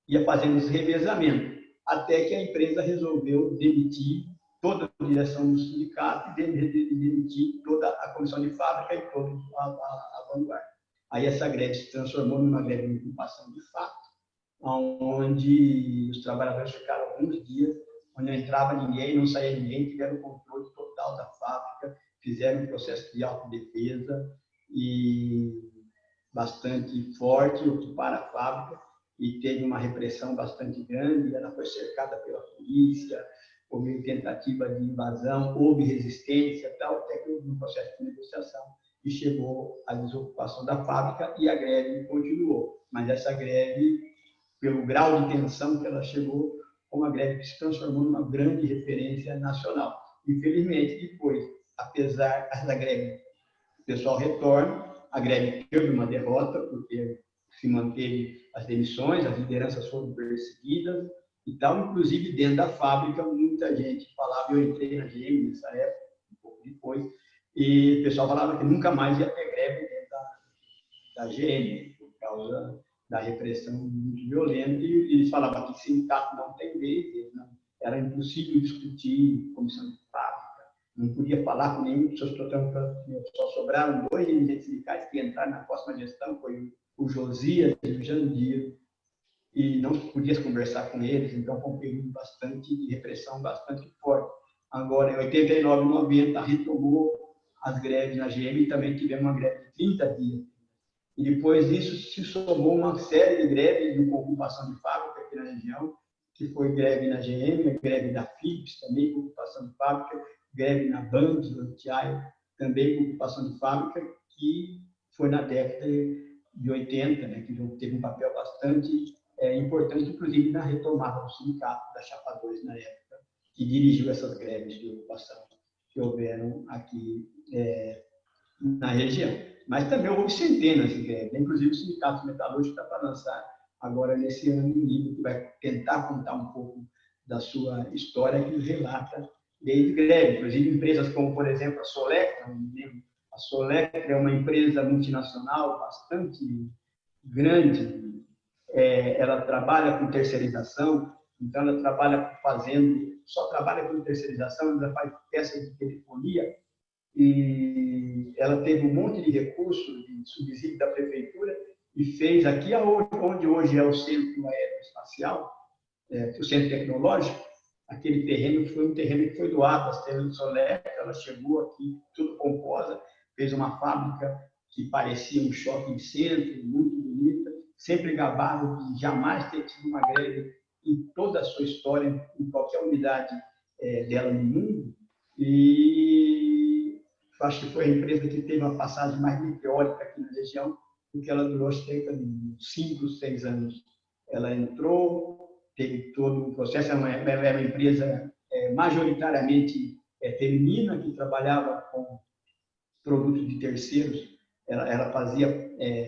ia fazendo esse revezamento, até que a empresa resolveu demitir toda a direção do sindicato e demitir toda a comissão de fábrica e toda a vanguarda. Aí essa greve se transformou numa greve de ocupação de fato, onde os trabalhadores ficaram alguns dias, onde não entrava ninguém, não saía ninguém, tiveram o controle total da fábrica, fizeram um processo de autodefesa e bastante forte, ocuparam a fábrica e teve uma repressão bastante grande, ela foi cercada pela polícia, houve tentativa de invasão, houve resistência, tal, até que houve um processo de negociação e chegou a desocupação da fábrica e a greve continuou. Mas essa greve, pelo grau de tensão que ela chegou, foi uma greve que se transformou numa grande referência nacional. Infelizmente, depois, apesar da greve, o pessoal retorna, a greve teve uma derrota, porque se manteve as demissões, as lideranças foram perseguidas e tal. Inclusive, dentro da fábrica, muita gente falava, eu entrei na GM nessa época, um pouco depois, e o pessoal falava que nunca mais ia ter greve dentro da GM, por causa da repressão muito violenta, e eles falavam que sindicato não tem vez, era impossível discutir comissão de fábrica, não podia falar com nenhum, só sobraram 2 dirigentes sindicais que entraram na próxima gestão, foi o Josias e o Jandir, e não podia conversar com eles, então foi um período de repressão bastante forte. Agora, em 89 e 90, retomou as greves na GM e também tivemos uma greve de 30 dias. E depois disso se somou uma série de greves de ocupação de fábrica aqui na região, que foi greve na GM, greve da Philips também, com ocupação de fábrica, greve na Band, no TI, também com ocupação de fábrica, que foi na década de 80, né, que teve um papel bastante importante, inclusive na retomada do sindicato da Chapadores na época, que dirigiu essas greves de ocupação que houveram aqui na região. Mas também houve centenas de greves, inclusive o Sindicato Metalúrgico está para lançar agora nesse ano um livro que vai tentar contar um pouco da sua história, que relata desde greve, inclusive empresas como, por exemplo, a Solectra. A Solectra é uma empresa multinacional bastante grande, ela trabalha com terceirização, então ela só trabalha com terceirização, ela faz peças de telefonia, e ela teve um monte de recursos de subsídio da prefeitura e fez aqui onde hoje é o Centro Aeroespacial, o Centro Tecnológico, aquele terreno foi um terreno que foi doado às terras de Solectra, ela chegou aqui tudo pomposa, fez uma fábrica que parecia um shopping center, muito bonita, sempre gabado de jamais ter tido uma greve em toda a sua história, em qualquer unidade dela no mundo, e acho que foi a empresa que teve uma passagem mais meteórica aqui na região, porque ela durou cerca de 5, 6 anos. Ela entrou, teve todo o processo, era uma empresa majoritariamente feminina, que trabalhava com produtos de terceiros. Ela fazia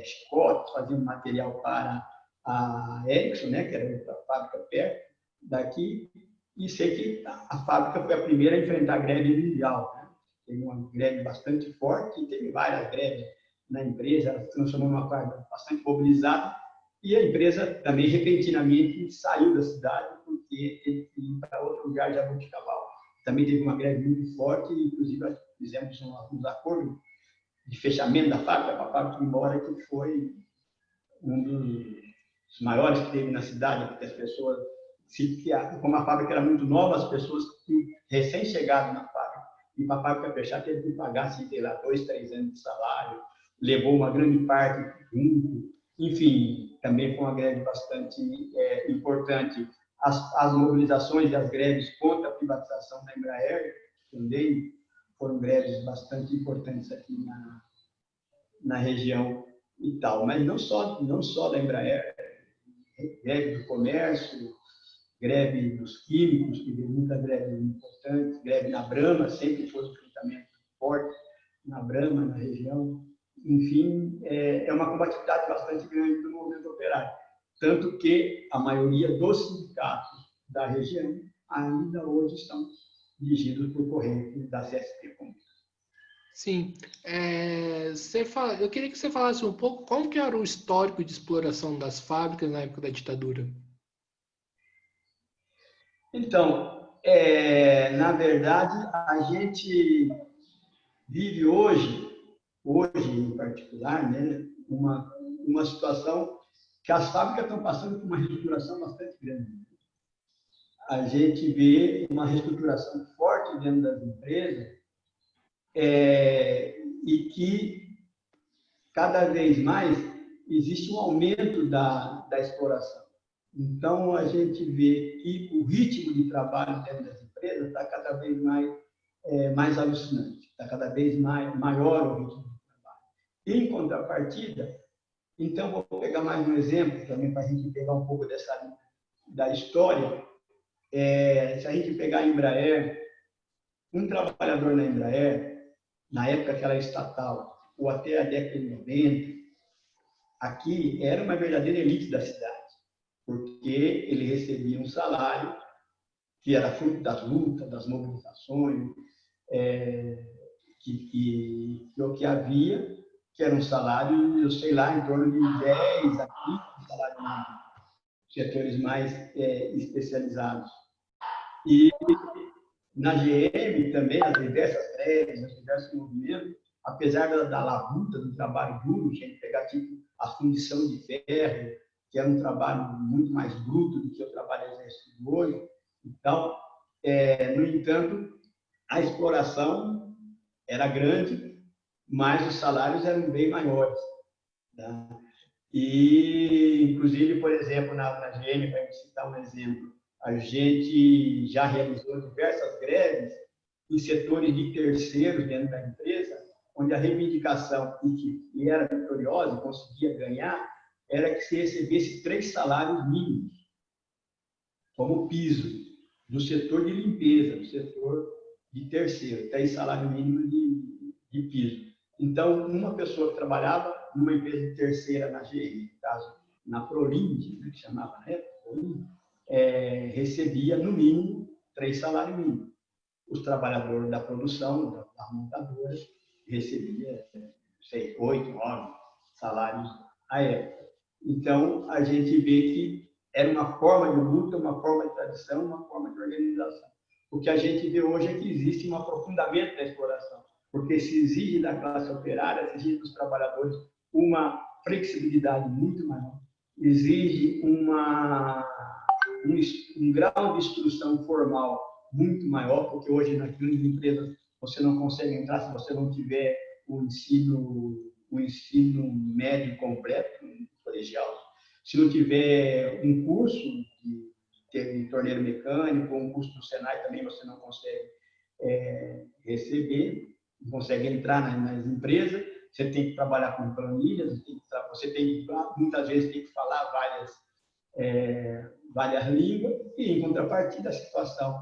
chicotes, fazia um material para a Ericsson, né, que era outra fábrica perto daqui, e sei que a fábrica foi a primeira a enfrentar a greve mundial, né? Teve uma greve bastante forte, e teve várias greves na empresa, ela se transformou numa fábrica bastante mobilizada, e a empresa também repentinamente saiu da cidade, porque teve que ir para outro lugar, Jaboticabal. Também teve uma greve muito forte, inclusive fizemos uns acordos de fechamento da fábrica, para a fábrica ir embora, que foi um dos maiores que teve na cidade, porque as pessoas, como a fábrica era muito nova, as pessoas recém-chegadas na fábrica, e para a fábrica fechar, teve que pagar, sei lá, 2, 3 anos de salário, levou uma grande parte junto. Enfim, também foi uma greve bastante importante. As mobilizações e as greves contra a privatização da Embraer também foram greves bastante importantes aqui na região e tal. Mas não só da Embraer, greve do comércio, greve dos químicos, que teve muita greve importante, greve na Brahma, sempre foi um enfrentamento forte na Brahma, na região. Enfim, é uma combatividade bastante grande do movimento operário. Tanto que a maioria dos sindicatos da região ainda hoje estão dirigidos por corrente da CSP. Sim. Eu queria que você falasse um pouco como que era o histórico de exploração das fábricas na época da ditadura. Então, na verdade, a gente vive hoje em particular, né, uma situação que as fábricas estão passando por uma reestruturação bastante grande. A gente vê uma reestruturação forte dentro das empresas e que cada vez mais existe um aumento da exploração. Então, a gente vê que o ritmo de trabalho dentro das empresas está cada vez mais alucinante, está cada vez maior o ritmo de trabalho. Em contrapartida, então, vou pegar mais um exemplo também para a gente pegar um pouco da história. Se a gente pegar a Embraer, um trabalhador na Embraer, na época que ela era estatal, ou até a década de 90, aqui era uma verdadeira elite da cidade, porque ele recebia um salário que era fruto das lutas, das mobilizações, o que havia, que era um salário, eu sei lá, em torno de 10 a 15 salários mínimos, setores mais especializados. E na GM também, as diversas greves, os diversos movimentos, apesar da labuta, do trabalho duro, tinha que pegar tipo a fundição de ferro, que era um trabalho muito mais bruto do que o trabalho exercido hoje. Então, no entanto, a exploração era grande, mas os salários eram bem maiores. Tá? E, inclusive, por exemplo, na GM, para citar um exemplo, a gente já realizou diversas greves em setores de terceiros dentro da empresa, onde a reivindicação, e era vitoriosa, conseguia ganhar, era que se recebesse 3 salários mínimos como piso do setor de limpeza, do setor de terceiro, 3 salários mínimos de piso. Então, uma pessoa que trabalhava numa empresa de terceira na GM, no caso, na Prolind, que chamava na época, recebia, no mínimo, 3 salários mínimos. Os trabalhadores da produção, das montadoras, recebiam, sei, 8, 9 salários à época. Então, a gente vê que era uma forma de luta, uma forma de tradição, uma forma de organização. O que a gente vê hoje é que existe um aprofundamento da exploração, porque se exige da classe operária, se exige dos trabalhadores uma flexibilidade muito maior, exige um grau de instrução formal muito maior, porque hoje nas grandes empresas você não consegue entrar se você não tiver o ensino médio completo, colegial. Se não tiver um curso de torneiro mecânico, um curso do Senai também você não consegue receber, não consegue entrar nas empresas. Você tem que trabalhar com planilhas, muitas vezes tem que falar várias línguas, e em contrapartida a situação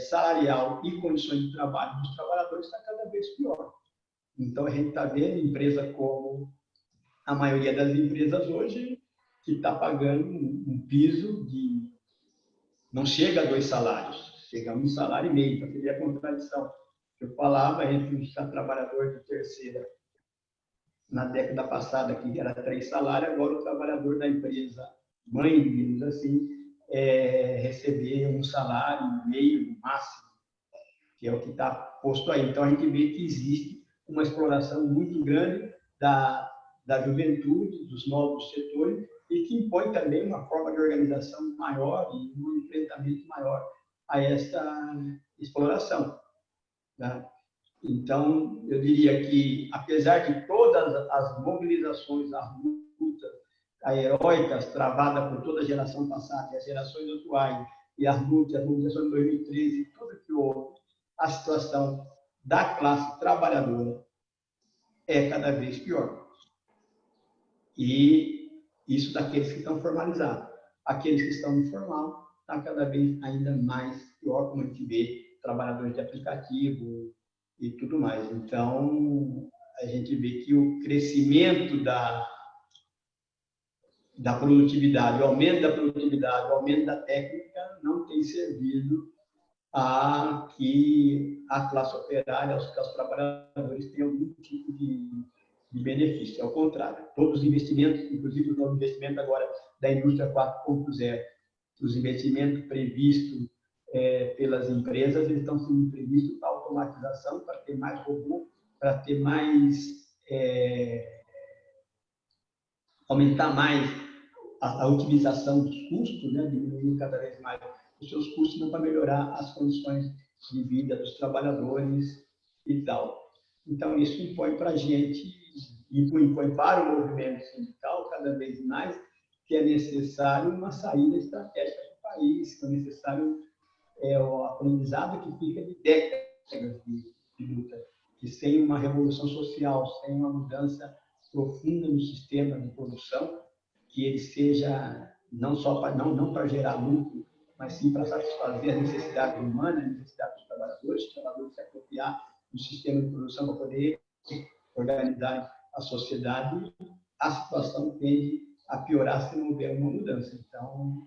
salarial e condições de trabalho dos trabalhadores está cada vez pior. Então a gente está vendo empresa como a maioria das empresas hoje que está pagando um piso de não chega a 2 salários, chega a 1,5 salário, para fazer a contradição que eu falava entre o trabalhador de terceira na década passada, que era 3 salários, agora o trabalhador da empresa mãe, digamos assim, receber 1,5 salário no máximo, que é o que está posto aí. Então, a gente vê que existe uma exploração muito grande da juventude, dos novos setores, e que impõe também uma forma de organização maior e um enfrentamento maior a esta exploração. Né? Então, eu diria que, apesar de todas as mobilizações, as lutas heróicas travadas por toda a geração passada e as gerações atuais, e as mobilizações de 2013, tudo que houve, a situação da classe trabalhadora é cada vez pior. E isso daqueles que estão formalizados. Aqueles que estão informal está cada vez ainda mais pior, como a gente vê, trabalhadores de aplicativo e tudo mais. Então, a gente vê que o crescimento da produtividade, o aumento da produtividade, o aumento da técnica não tem servido a que a classe operária, os trabalhadores tenham algum tipo de benefício. Ao contrário, todos os investimentos, inclusive o novo investimento agora da indústria 4.0, os investimentos previstos pelas empresas, eles estão sendo previstos para automatização, para ter mais robô, para ter mais aumentar mais a otimização dos custos, né, diminuindo cada vez mais os seus custos, não para melhorar as condições de vida dos trabalhadores e tal. Então, isso impõe para a gente, e impõe para o movimento sindical, cada vez mais, que é necessário uma saída estratégica do país, que é necessário o aprendizado que fica de décadas de luta, que sem uma revolução social, sem uma mudança profunda no sistema de produção, que ele seja não só para não para gerar lucro, mas sim para satisfazer as necessidades humanas, as necessidades dos trabalhadores se apropriar do sistema de produção para poder organizar a sociedade, a situação tende a piorar se não houver uma mudança. Então,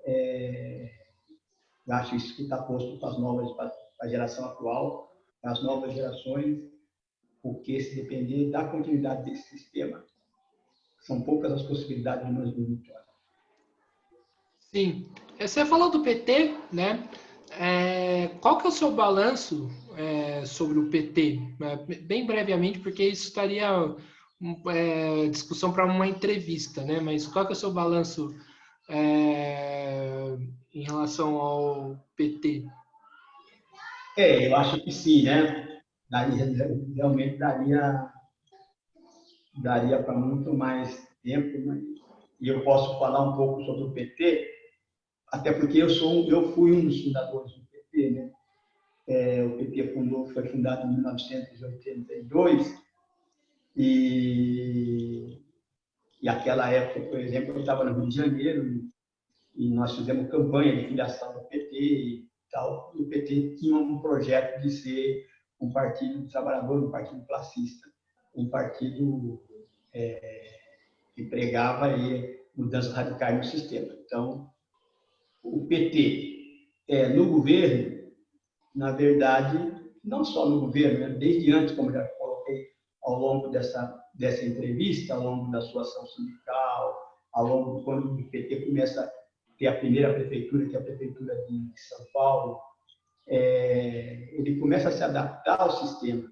eu acho isso que está posto para a geração atual, para as novas gerações, porque se depender da continuidade desse sistema, são poucas as possibilidades de nós vermos vitória. Sim. Você falou do PT, né? Qual que é o seu balanço sobre o PT? Bem brevemente, porque isso estaria discussão para uma entrevista, né? Mas qual que é o seu balanço em relação ao PT? Eu acho que sim, né? Realmente daria para muito mais tempo, né? E eu posso falar um pouco sobre o PT, até porque eu fui um dos fundadores do PT, né? O PT foi fundado em 1982 e aquela época, por exemplo, eu estava no Rio de Janeiro e nós fizemos campanha de filiação do PT e tal. E o PT tinha um projeto de ser um partido de trabalhador, um partido classista, um partido que pregava mudanças radicais no sistema. Então, o PT, no governo, na verdade, não só no governo, né? Desde antes, como já coloquei ao longo dessa entrevista, ao longo da sua ação sindical, ao longo de quando o PT começa a ter a primeira prefeitura, que é a prefeitura de São Paulo, ele começa a se adaptar ao sistema.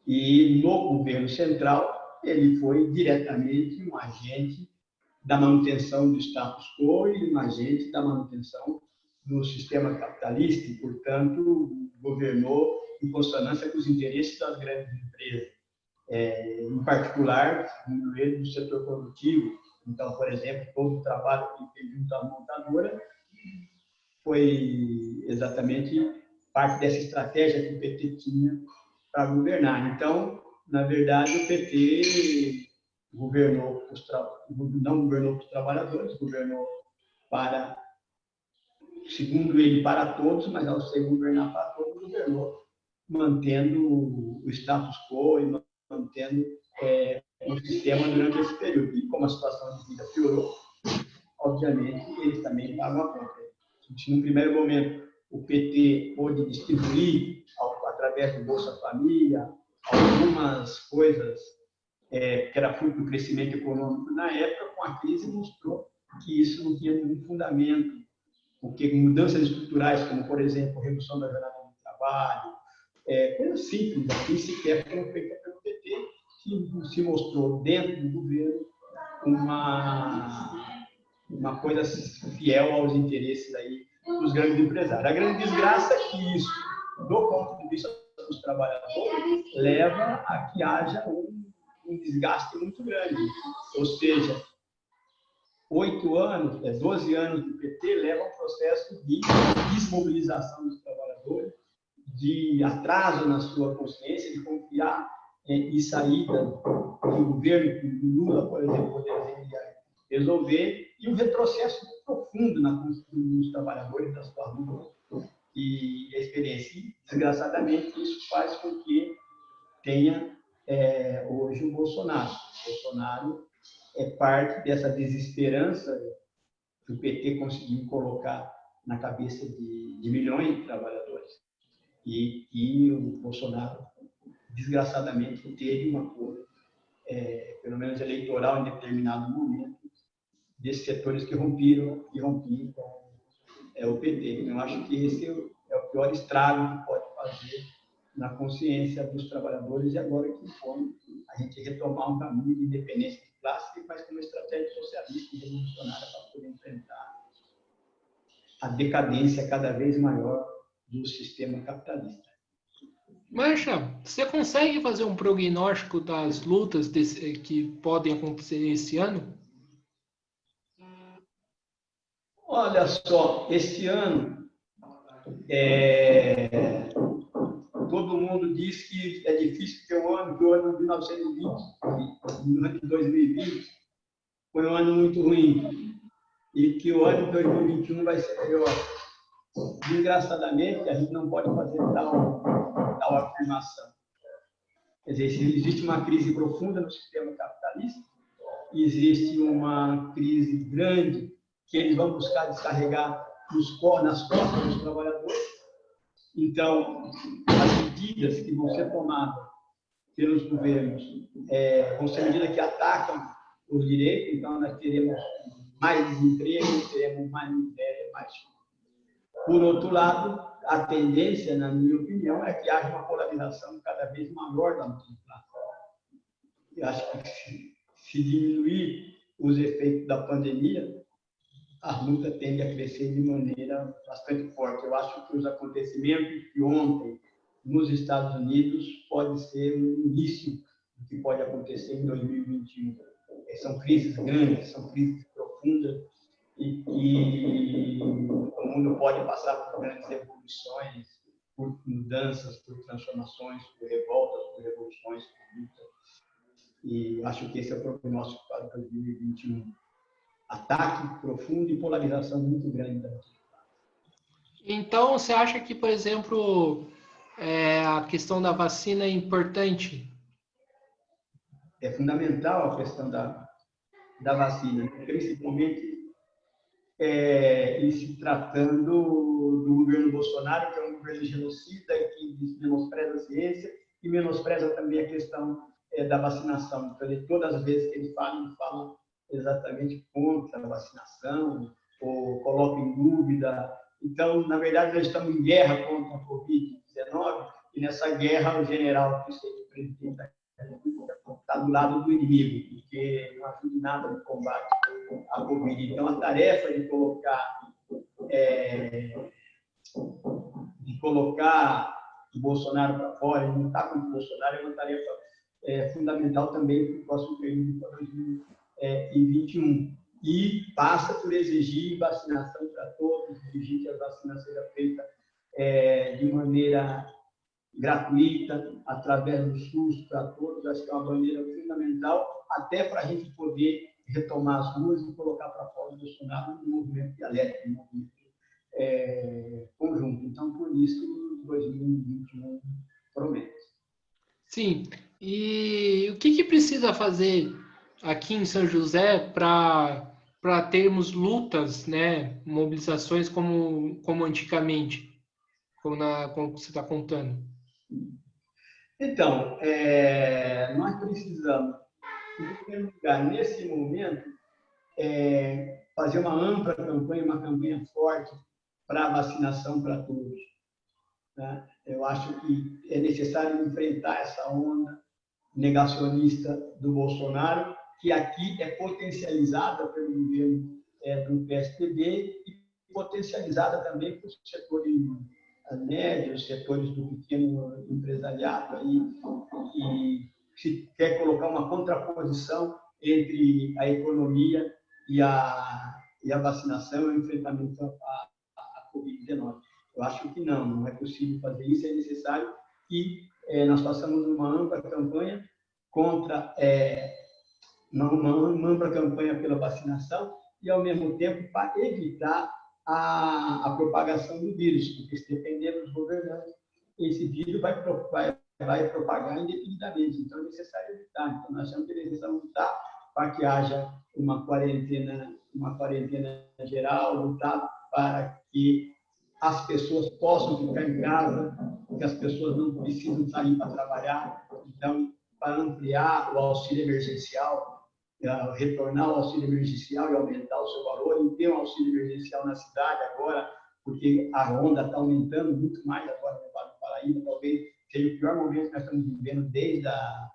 E no governo central, ele foi diretamente um agente da manutenção do status quo e um agente da manutenção do sistema capitalista e, portanto, governou em consonância com os interesses das grandes empresas, em particular, segundo ele, do setor produtivo. Então, por exemplo, todo o trabalho que fez junto à montadora foi exatamente parte dessa estratégia que o PT tinha para governar. Então, na verdade, o PT não governou para os trabalhadores, governou para, segundo ele, para todos, mas ao ser governar para todos, governou mantendo o status quo e mantendo o sistema durante esse período. E como a situação de vida piorou, obviamente, eles também pagam a conta. Se no primeiro momento o PT pôde distribuir, através do Bolsa Família, algumas coisas que era fruto do crescimento econômico na época, com a crise mostrou que isso não tinha nenhum fundamento, porque mudanças estruturais, como, por exemplo, redução da jornada de trabalho, coisas simples, assim, sequer foram feitas pelo PT, que se mostrou dentro do governo uma coisa fiel aos interesses aí dos grandes empresários. A grande desgraça é que isso, do ponto de vista dos trabalhadores, leva a que haja um desgaste muito grande. Ou seja, 12 anos do PT leva a um processo de desmobilização dos trabalhadores, de atraso na sua consciência, de confiar em saída que o governo, que o Lula, por exemplo, poderia resolver, e um retrocesso muito profundo na consciência dos trabalhadores, da sua luta e a experiência. E, desgraçadamente, isso faz com que tenha hoje o Bolsonaro. O Bolsonaro é parte dessa desesperança que o PT conseguiu colocar na cabeça de milhões de trabalhadores. E o Bolsonaro, desgraçadamente, teve uma cor, pelo menos eleitoral, em determinado momento, desses setores que rompiam com o PT. Eu acho que esse é o pior estrago que pode fazer na consciência dos trabalhadores, e agora que foi a gente retomar um caminho de independência de classe, mas com uma estratégia socialista e revolucionária para poder enfrentar a decadência cada vez maior do sistema capitalista. Mancha, você consegue fazer um prognóstico das lutas que podem acontecer esse ano? Olha só, esse ano, todo mundo diz que é difícil ter um ano, que o ano de 1920, o ano de 2020, foi um ano muito ruim, e que o ano de 2021 vai ser melhor. Desgraçadamente, a gente não pode fazer tal afirmação. Quer dizer, existe uma crise profunda no sistema capitalista, existe uma crise grande que eles vão buscar descarregar nas costas dos trabalhadores. Então, as medidas que vão ser tomadas pelos governos vão ser medidas que atacam os direitos. Então, nós teremos mais desemprego, teremos mais miséria, mais. Por outro lado, a tendência, na minha opinião, é que haja uma polarização cada vez maior da luta de classe. Eu acho que se diminuir os efeitos da pandemia, a luta tende a crescer de maneira bastante forte. Eu acho que os acontecimentos de ontem nos Estados Unidos pode ser o início do que pode acontecer em 2021. São crises grandes, são crises profundas, e o mundo pode passar por grandes revoluções, por mudanças, por transformações, por revoltas, por revoluções, por lutas. E acho que esse é o prognóstico para 2021. Ataque profundo e polarização muito grande da luta. Então, você acha que, por exemplo, a questão da vacina é importante? É fundamental a questão da vacina, principalmente em se tratando do governo Bolsonaro, que é um governo genocida, que menospreza a ciência e menospreza também a questão da vacinação. Então, todas as vezes que ele fala exatamente contra a vacinação, ou coloca em dúvida. Então, na verdade, nós estamos em guerra contra a Covid-19, e nessa guerra o general, que seja o presidente da República, está do lado do inimigo, porque não ajuda em nada no combate à Covid. Então, a tarefa de colocar o Bolsonaro para fora, de lutar contra o Bolsonaro, é uma tarefa fundamental também para o próximo período, para 2021. E passa por exigir vacinação para todos, exigir que a vacina seja feita de maneira gratuita, através do SUS para todos. Acho que é uma bandeira fundamental, até para a gente poder retomar as ruas e colocar para fora o Bolsonaro no movimento dialético, no movimento conjunto. Então, por isso, 2021 promete. Sim. E o que precisa fazer aqui em São José para termos lutas, né, mobilizações como antigamente, como você está contando? Então, nós precisamos, em primeiro lugar, nesse momento, fazer uma ampla campanha, uma campanha forte para a vacinação para todos. Né? Eu acho que é necessário enfrentar essa onda negacionista do Bolsonaro, que aqui é potencializada pelo governo do PSDB e potencializada também por setores médios, setores do pequeno empresariado, aí, e se quer colocar uma contraposição entre a economia e a vacinação e o enfrentamento à Covid-19. Eu acho que não é possível fazer isso, é necessário que nós façamos uma ampla campanha contra, uma ampla campanha pela vacinação e, ao mesmo tempo, para evitar a propagação do vírus, porque se depender dos governantes, esse vírus vai propagar indefinidamente. Então, é necessário evitar. Então, nós precisamos lutar para que haja uma quarentena geral, lutar para que as pessoas possam ficar em casa, que as pessoas não precisam sair para trabalhar. Então, para ampliar o auxílio emergencial, retornar ao auxílio emergencial e aumentar o seu valor, e ter um auxílio emergencial na cidade agora, porque a onda está aumentando muito mais agora no Vale do Paraíba, talvez seja o pior momento que nós estamos vivendo desde a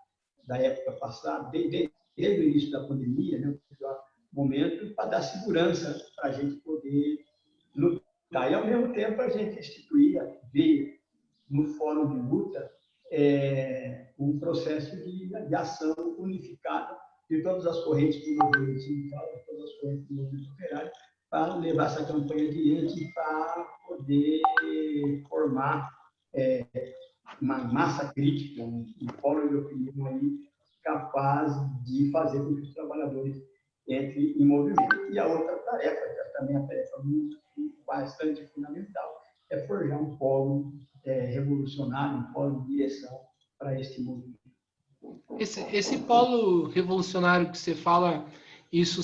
época passada, desde o início da pandemia, né, o pior momento, para dar segurança para a gente poder lutar. E, ao mesmo tempo, a gente instituía, ver no Fórum de Luta, um processo de ação unificada de todas as correntes do movimento sindical, de todas as correntes do movimento operário, para levar essa campanha adiante e para poder formar uma massa crítica, um polo de opinião aí capaz de fazer com que os trabalhadores entrem em movimento. E a outra tarefa, que também é uma tarefa bastante fundamental, é forjar um polo revolucionário, um polo de direção para este movimento. Esse polo revolucionário que você fala, isso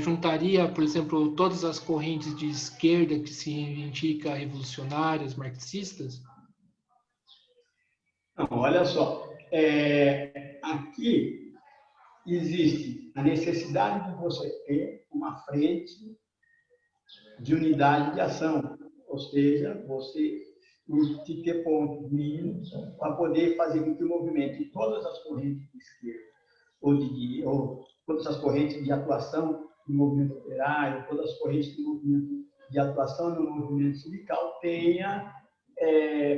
juntaria, por exemplo, todas as correntes de esquerda que se reivindicam revolucionárias, marxistas? Não, olha só, aqui existe a necessidade de você ter uma frente de unidade de ação, ou seja, você ter pontos mínimos para poder fazer com que o movimento de todas as correntes de esquerda, ou todas as correntes de atuação no movimento operário, todas as correntes de atuação no movimento sindical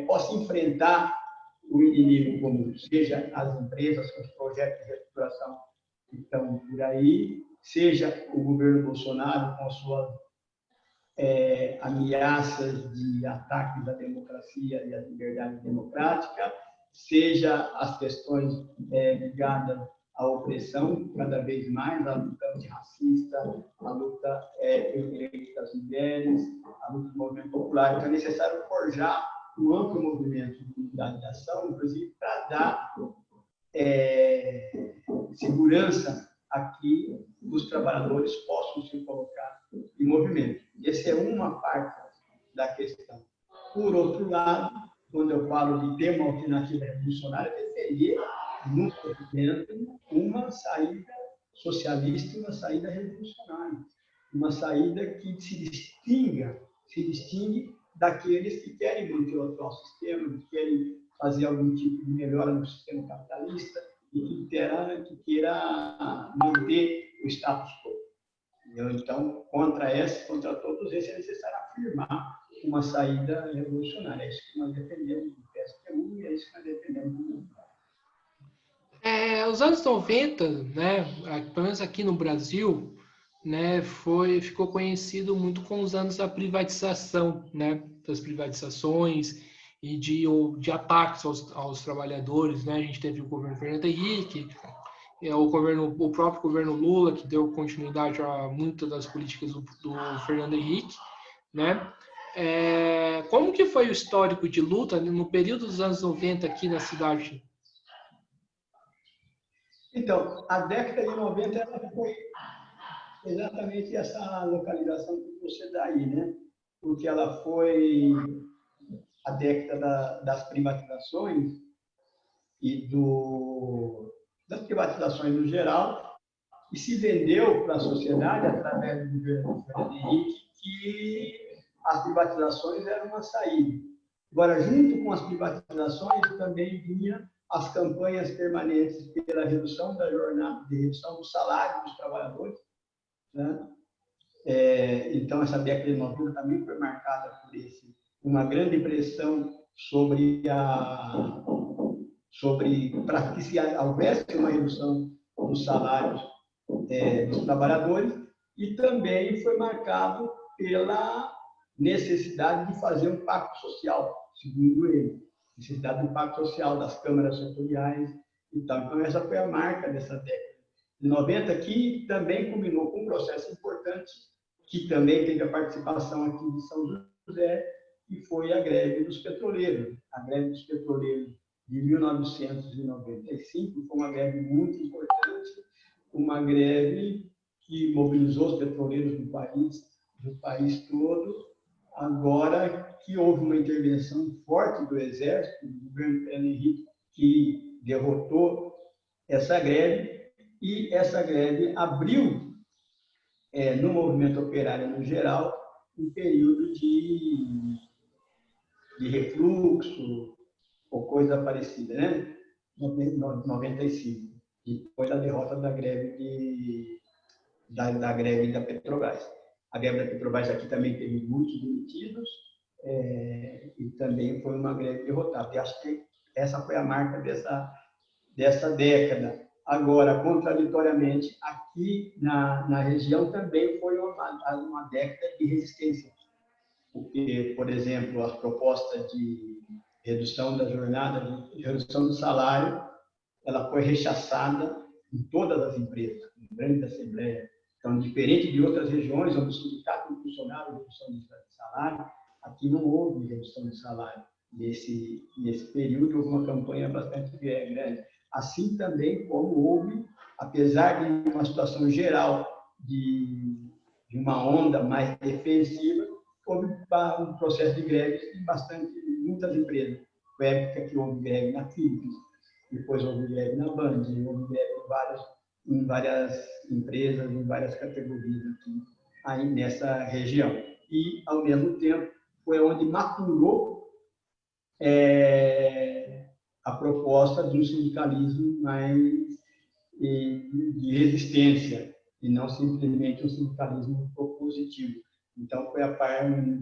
possa enfrentar o inimigo comum, seja as empresas com os projetos de reestruturação que estão por aí, seja o governo Bolsonaro com suas ameaças de ataques à democracia e à liberdade democrática, seja as questões ligadas à opressão, cada vez mais, a luta antirracista, a luta pelos direitos das mulheres, a luta do movimento popular. Então, é necessário forjar um amplo movimento de unidade de ação, inclusive para dar segurança a que os trabalhadores possam se colocar em movimento. Essa é uma parte da questão. Por outro lado, quando eu falo de ter uma alternativa revolucionária, é defender no movimento uma saída socialista, uma saída revolucionária, uma saída que se distingue daqueles que querem manter o atual sistema, que querem fazer algum tipo de melhora no sistema capitalista e que queira manter o status quo. Então, contra todos esses, é necessário afirmar uma saída revolucionária. É isso que nós defendemos do PSTU e é isso que nós defendemos do mundo. Os anos 90, né, pelo menos aqui no Brasil, né, ficou conhecido muito com os anos da privatização, né, das privatizações e de ataques aos trabalhadores, né? A gente teve o governo Fernando Henrique, o próprio governo Lula, que deu continuidade a muitas das políticas do Fernando Henrique, né? Como que foi o histórico de luta no período dos anos 90 aqui na cidade? Então, a década de 90 ela foi exatamente essa localização que você dá aí, né? Porque ela foi a década das privatizações e das privatizações no geral, e se vendeu para a sociedade, através do governo Fernando Henrique, que as privatizações eram uma saída. Agora, junto com as privatizações, também vinha as campanhas permanentes pela redução da jornada, de redução do salário dos trabalhadores, né? Então, essa década de 90 também foi marcada por uma grande pressão sobre para que houvesse uma redução dos salários dos trabalhadores, e também foi marcado pela necessidade de fazer um pacto social, segundo ele, necessidade do pacto social das câmaras setoriais e tal. Então, essa foi a marca dessa década de 90, que também culminou com um processo importante, que também teve a participação aqui de São José, que foi a greve dos petroleiros. A greve dos petroleiros de 1995 foi uma greve muito importante, uma greve que mobilizou os petroleiros do país todo. Agora que houve uma intervenção forte do Exército, do governo Fernando Henrique, que derrotou essa greve, e essa greve abriu, no movimento operário no geral, um período de refluxo ou coisa parecida, né? 95, depois da derrota da greve da greve da Petrobras. A greve da Petrobras aqui também teve muitos demitidos, e também foi uma greve derrotada. E acho que essa foi a marca dessa década. Agora, contraditoriamente, aqui na região também foi uma década de resistência, porque, por exemplo, a proposta de redução da jornada, de redução do salário, ela foi rechaçada em todas as empresas, em grande assembleia. Então, diferente de outras regiões, onde o sindicato impulsionaram a redução de salário, aqui não houve redução de salário. Nesse período, houve uma campanha bastante grande. Assim também como houve, apesar de uma situação geral de uma onda mais defensiva, houve um processo de greves em muitas empresas. Foi a época que houve greve na Philips, depois houve greve na Band, houve greve em várias empresas, em várias categorias aqui, aí nessa região. E, ao mesmo tempo, foi onde maturou a proposta de um sindicalismo mais de resistência, e não simplesmente um sindicalismo propositivo. Então, foi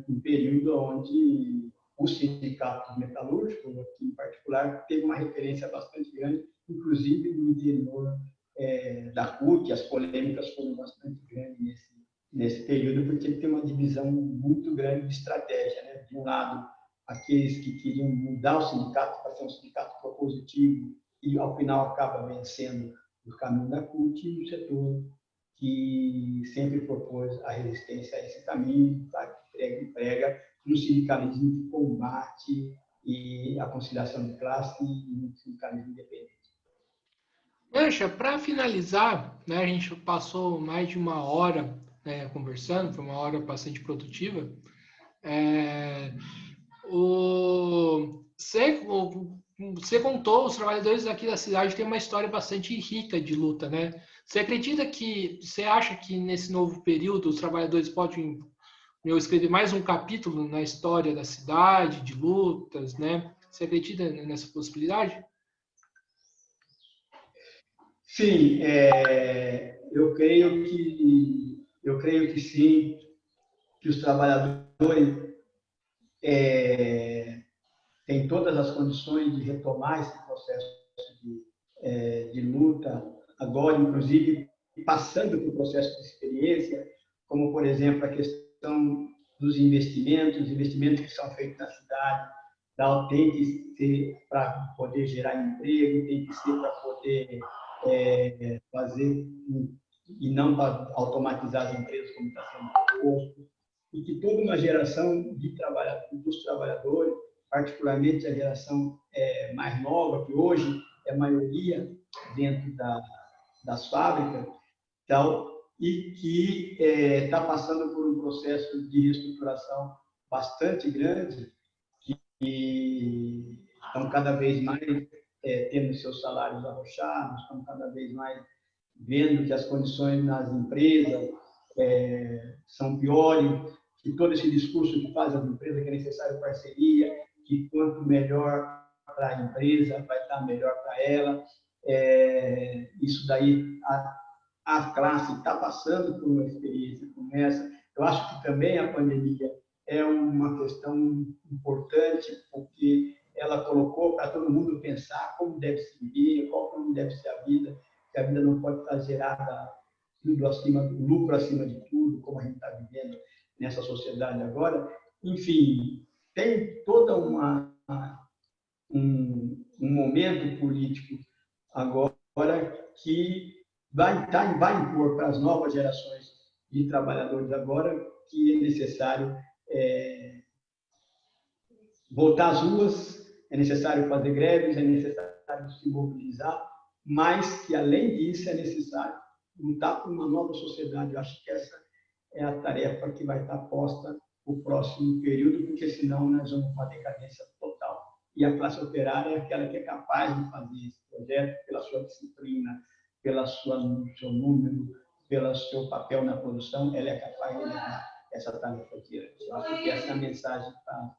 um período onde o sindicato metalúrgico, aqui em particular, teve uma referência bastante grande, inclusive no interior da CUT. As polêmicas foram bastante grandes nesse período, porque ele tem uma divisão muito grande de estratégia, né? De um lado, aqueles que queriam mudar o sindicato para ser um sindicato propositivo e, ao final, acaba vencendo o caminho da CUT, e o setor que sempre propôs a resistência a esse caminho, que prega um sindicalismo de combate e a conciliação de classe e um sindicalismo independente. Mancha, para finalizar, né, a gente passou mais de uma hora, né, conversando, foi uma hora bastante produtiva. Você contou, os trabalhadores aqui da cidade têm uma história bastante rica de luta, né? Você acha que nesse novo período os trabalhadores podem escrever mais um capítulo na história da cidade, de lutas, né? Você acredita nessa possibilidade? Sim, eu creio que sim, que os trabalhadores têm todas as condições de retomar esse processo de luta, agora, inclusive, passando por processo de experiência, como, por exemplo, a questão dos investimentos que são feitos na cidade. Então, tem que ser para poder gerar emprego, tem que ser para poder fazer e não para automatizar as empresas, como está sendo proposto. E que toda uma geração dos trabalhadores, particularmente a geração mais nova, que hoje é a maioria dentro das fábricas, então, e que está passando por um processo de reestruturação bastante grande, e estão cada vez mais tendo seus salários arrochados, estão cada vez mais vendo que as condições nas empresas são piores, que todo esse discurso que faz as empresas que é necessário parceria, que quanto melhor para a empresa, vai estar melhor para ela. Isso daí, a classe está passando por uma experiência como essa. Eu acho que também a pandemia é uma questão importante, porque ela colocou para todo mundo pensar como deve se viver, como deve ser a vida, que a vida não pode estar gerada lucro acima de tudo, como a gente está vivendo nessa sociedade agora. Enfim, tem toda um momento político agora que vai impor para as novas gerações de trabalhadores agora que é necessário voltar às ruas, é necessário fazer greves, é necessário se mobilizar, mas que, além disso, é necessário lutar por uma nova sociedade. Eu acho que essa é a tarefa que vai estar posta no próximo período, porque senão nós vamos para a decadência total. E a classe operária é aquela que é capaz de fazer esse projeto pela sua disciplina, pelo seu número, pelo seu papel na produção, ela é capaz de levar essa tarefa aqui. Eu acho que essa é a mensagem para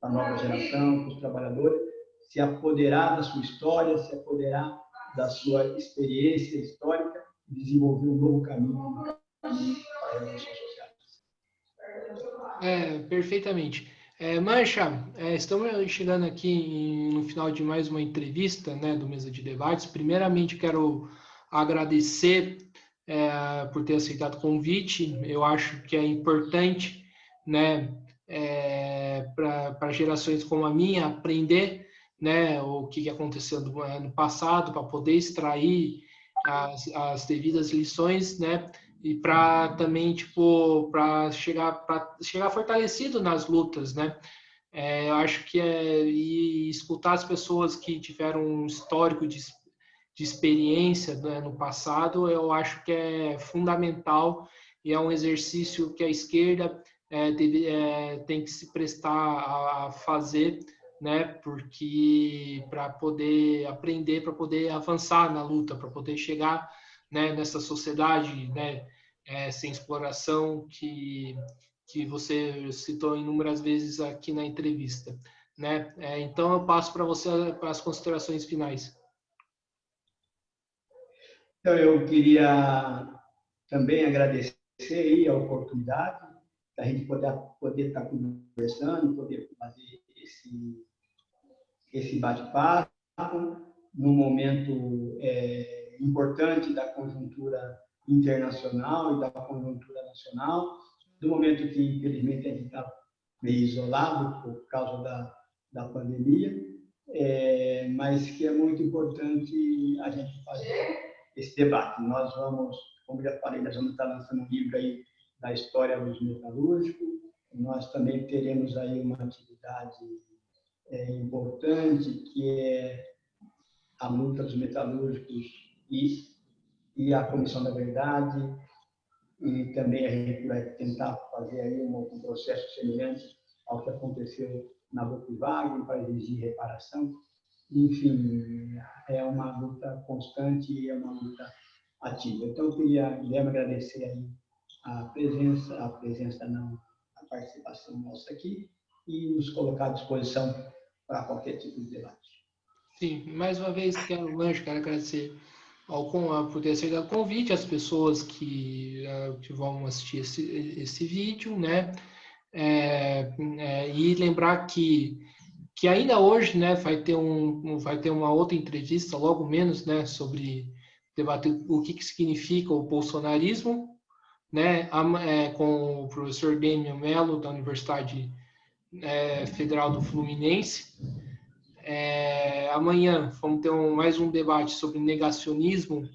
a nova geração, para os trabalhadores, se apoderar da sua história, se apoderar da sua experiência histórica, desenvolver um novo caminho para as relações sociais. Perfeitamente. Mancha, estamos chegando aqui no final de mais uma entrevista, né, do Mesa de Debates. Primeiramente, quero agradecer por ter aceitado o convite. Eu acho que é importante, né, para gerações como a minha aprender, né, o que aconteceu no passado, para poder extrair as devidas lições, né, e para também, tipo, para chegar fortalecido nas lutas, né? Eu acho que e escutar as pessoas que tiveram um histórico de experiência, né, no passado, eu acho que é fundamental e é um exercício que a esquerda tem que se prestar a fazer, né? Porque para poder aprender, para poder avançar na luta, para poder chegar, né, nessa sociedade, né, sem exploração que você citou inúmeras vezes aqui na entrevista, né? Então eu passo para você as considerações finais. Então eu queria também agradecer aí a oportunidade da gente poder estar conversando, poder fazer esse bate-papo num momento importante da conjuntura internacional e da conjuntura nacional, do momento que, infelizmente, a gente está meio isolado por causa da pandemia, mas que é muito importante a gente fazer esse debate. Nós vamos, como já falei, nós vamos estar lançando um livro aí da história dos metalúrgicos, nós também teremos aí uma atividade importante, que é a luta dos metalúrgicos e a Comissão da Verdade, e também a gente vai tentar fazer aí um processo semelhante ao que aconteceu na Volkswagen para exigir reparação. Enfim, é uma luta constante e é uma luta ativa. Então, eu queria, Guilherme, agradecer aí a participação nossa aqui e nos colocar à disposição para qualquer tipo de debate. Sim, mais uma vez quero agradecer por ter aceitado o convite, as pessoas que vão assistir esse vídeo, né? E lembrar que ainda hoje, né, vai ter uma outra entrevista, logo menos, né, sobre debater o que significa o bolsonarismo, né, com o professor Damian Mello, da Universidade Federal do Fluminense. Amanhã vamos ter mais um debate sobre negacionismo,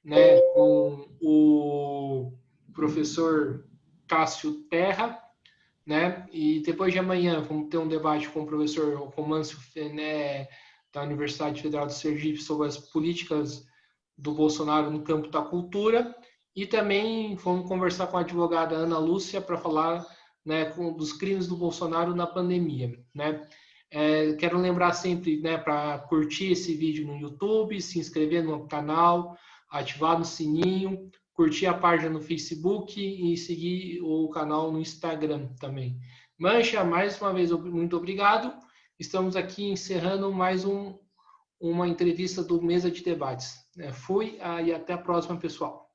né, com o professor Cássio Terra, né, e depois de amanhã vamos ter um debate com o professor Româncio, né, da Universidade Federal do Sergipe, sobre as políticas do Bolsonaro no campo da cultura, e também vamos conversar com a advogada Ana Lúcia para falar, né, dos crimes do Bolsonaro na pandemia, né. Quero lembrar sempre, né, para curtir esse vídeo no YouTube, se inscrever no canal, ativar o sininho, curtir a página no Facebook e seguir o canal no Instagram também. Mancha, mais uma vez, muito obrigado. Estamos aqui encerrando mais uma entrevista do Mesa de Debates. Fui e até a próxima, pessoal.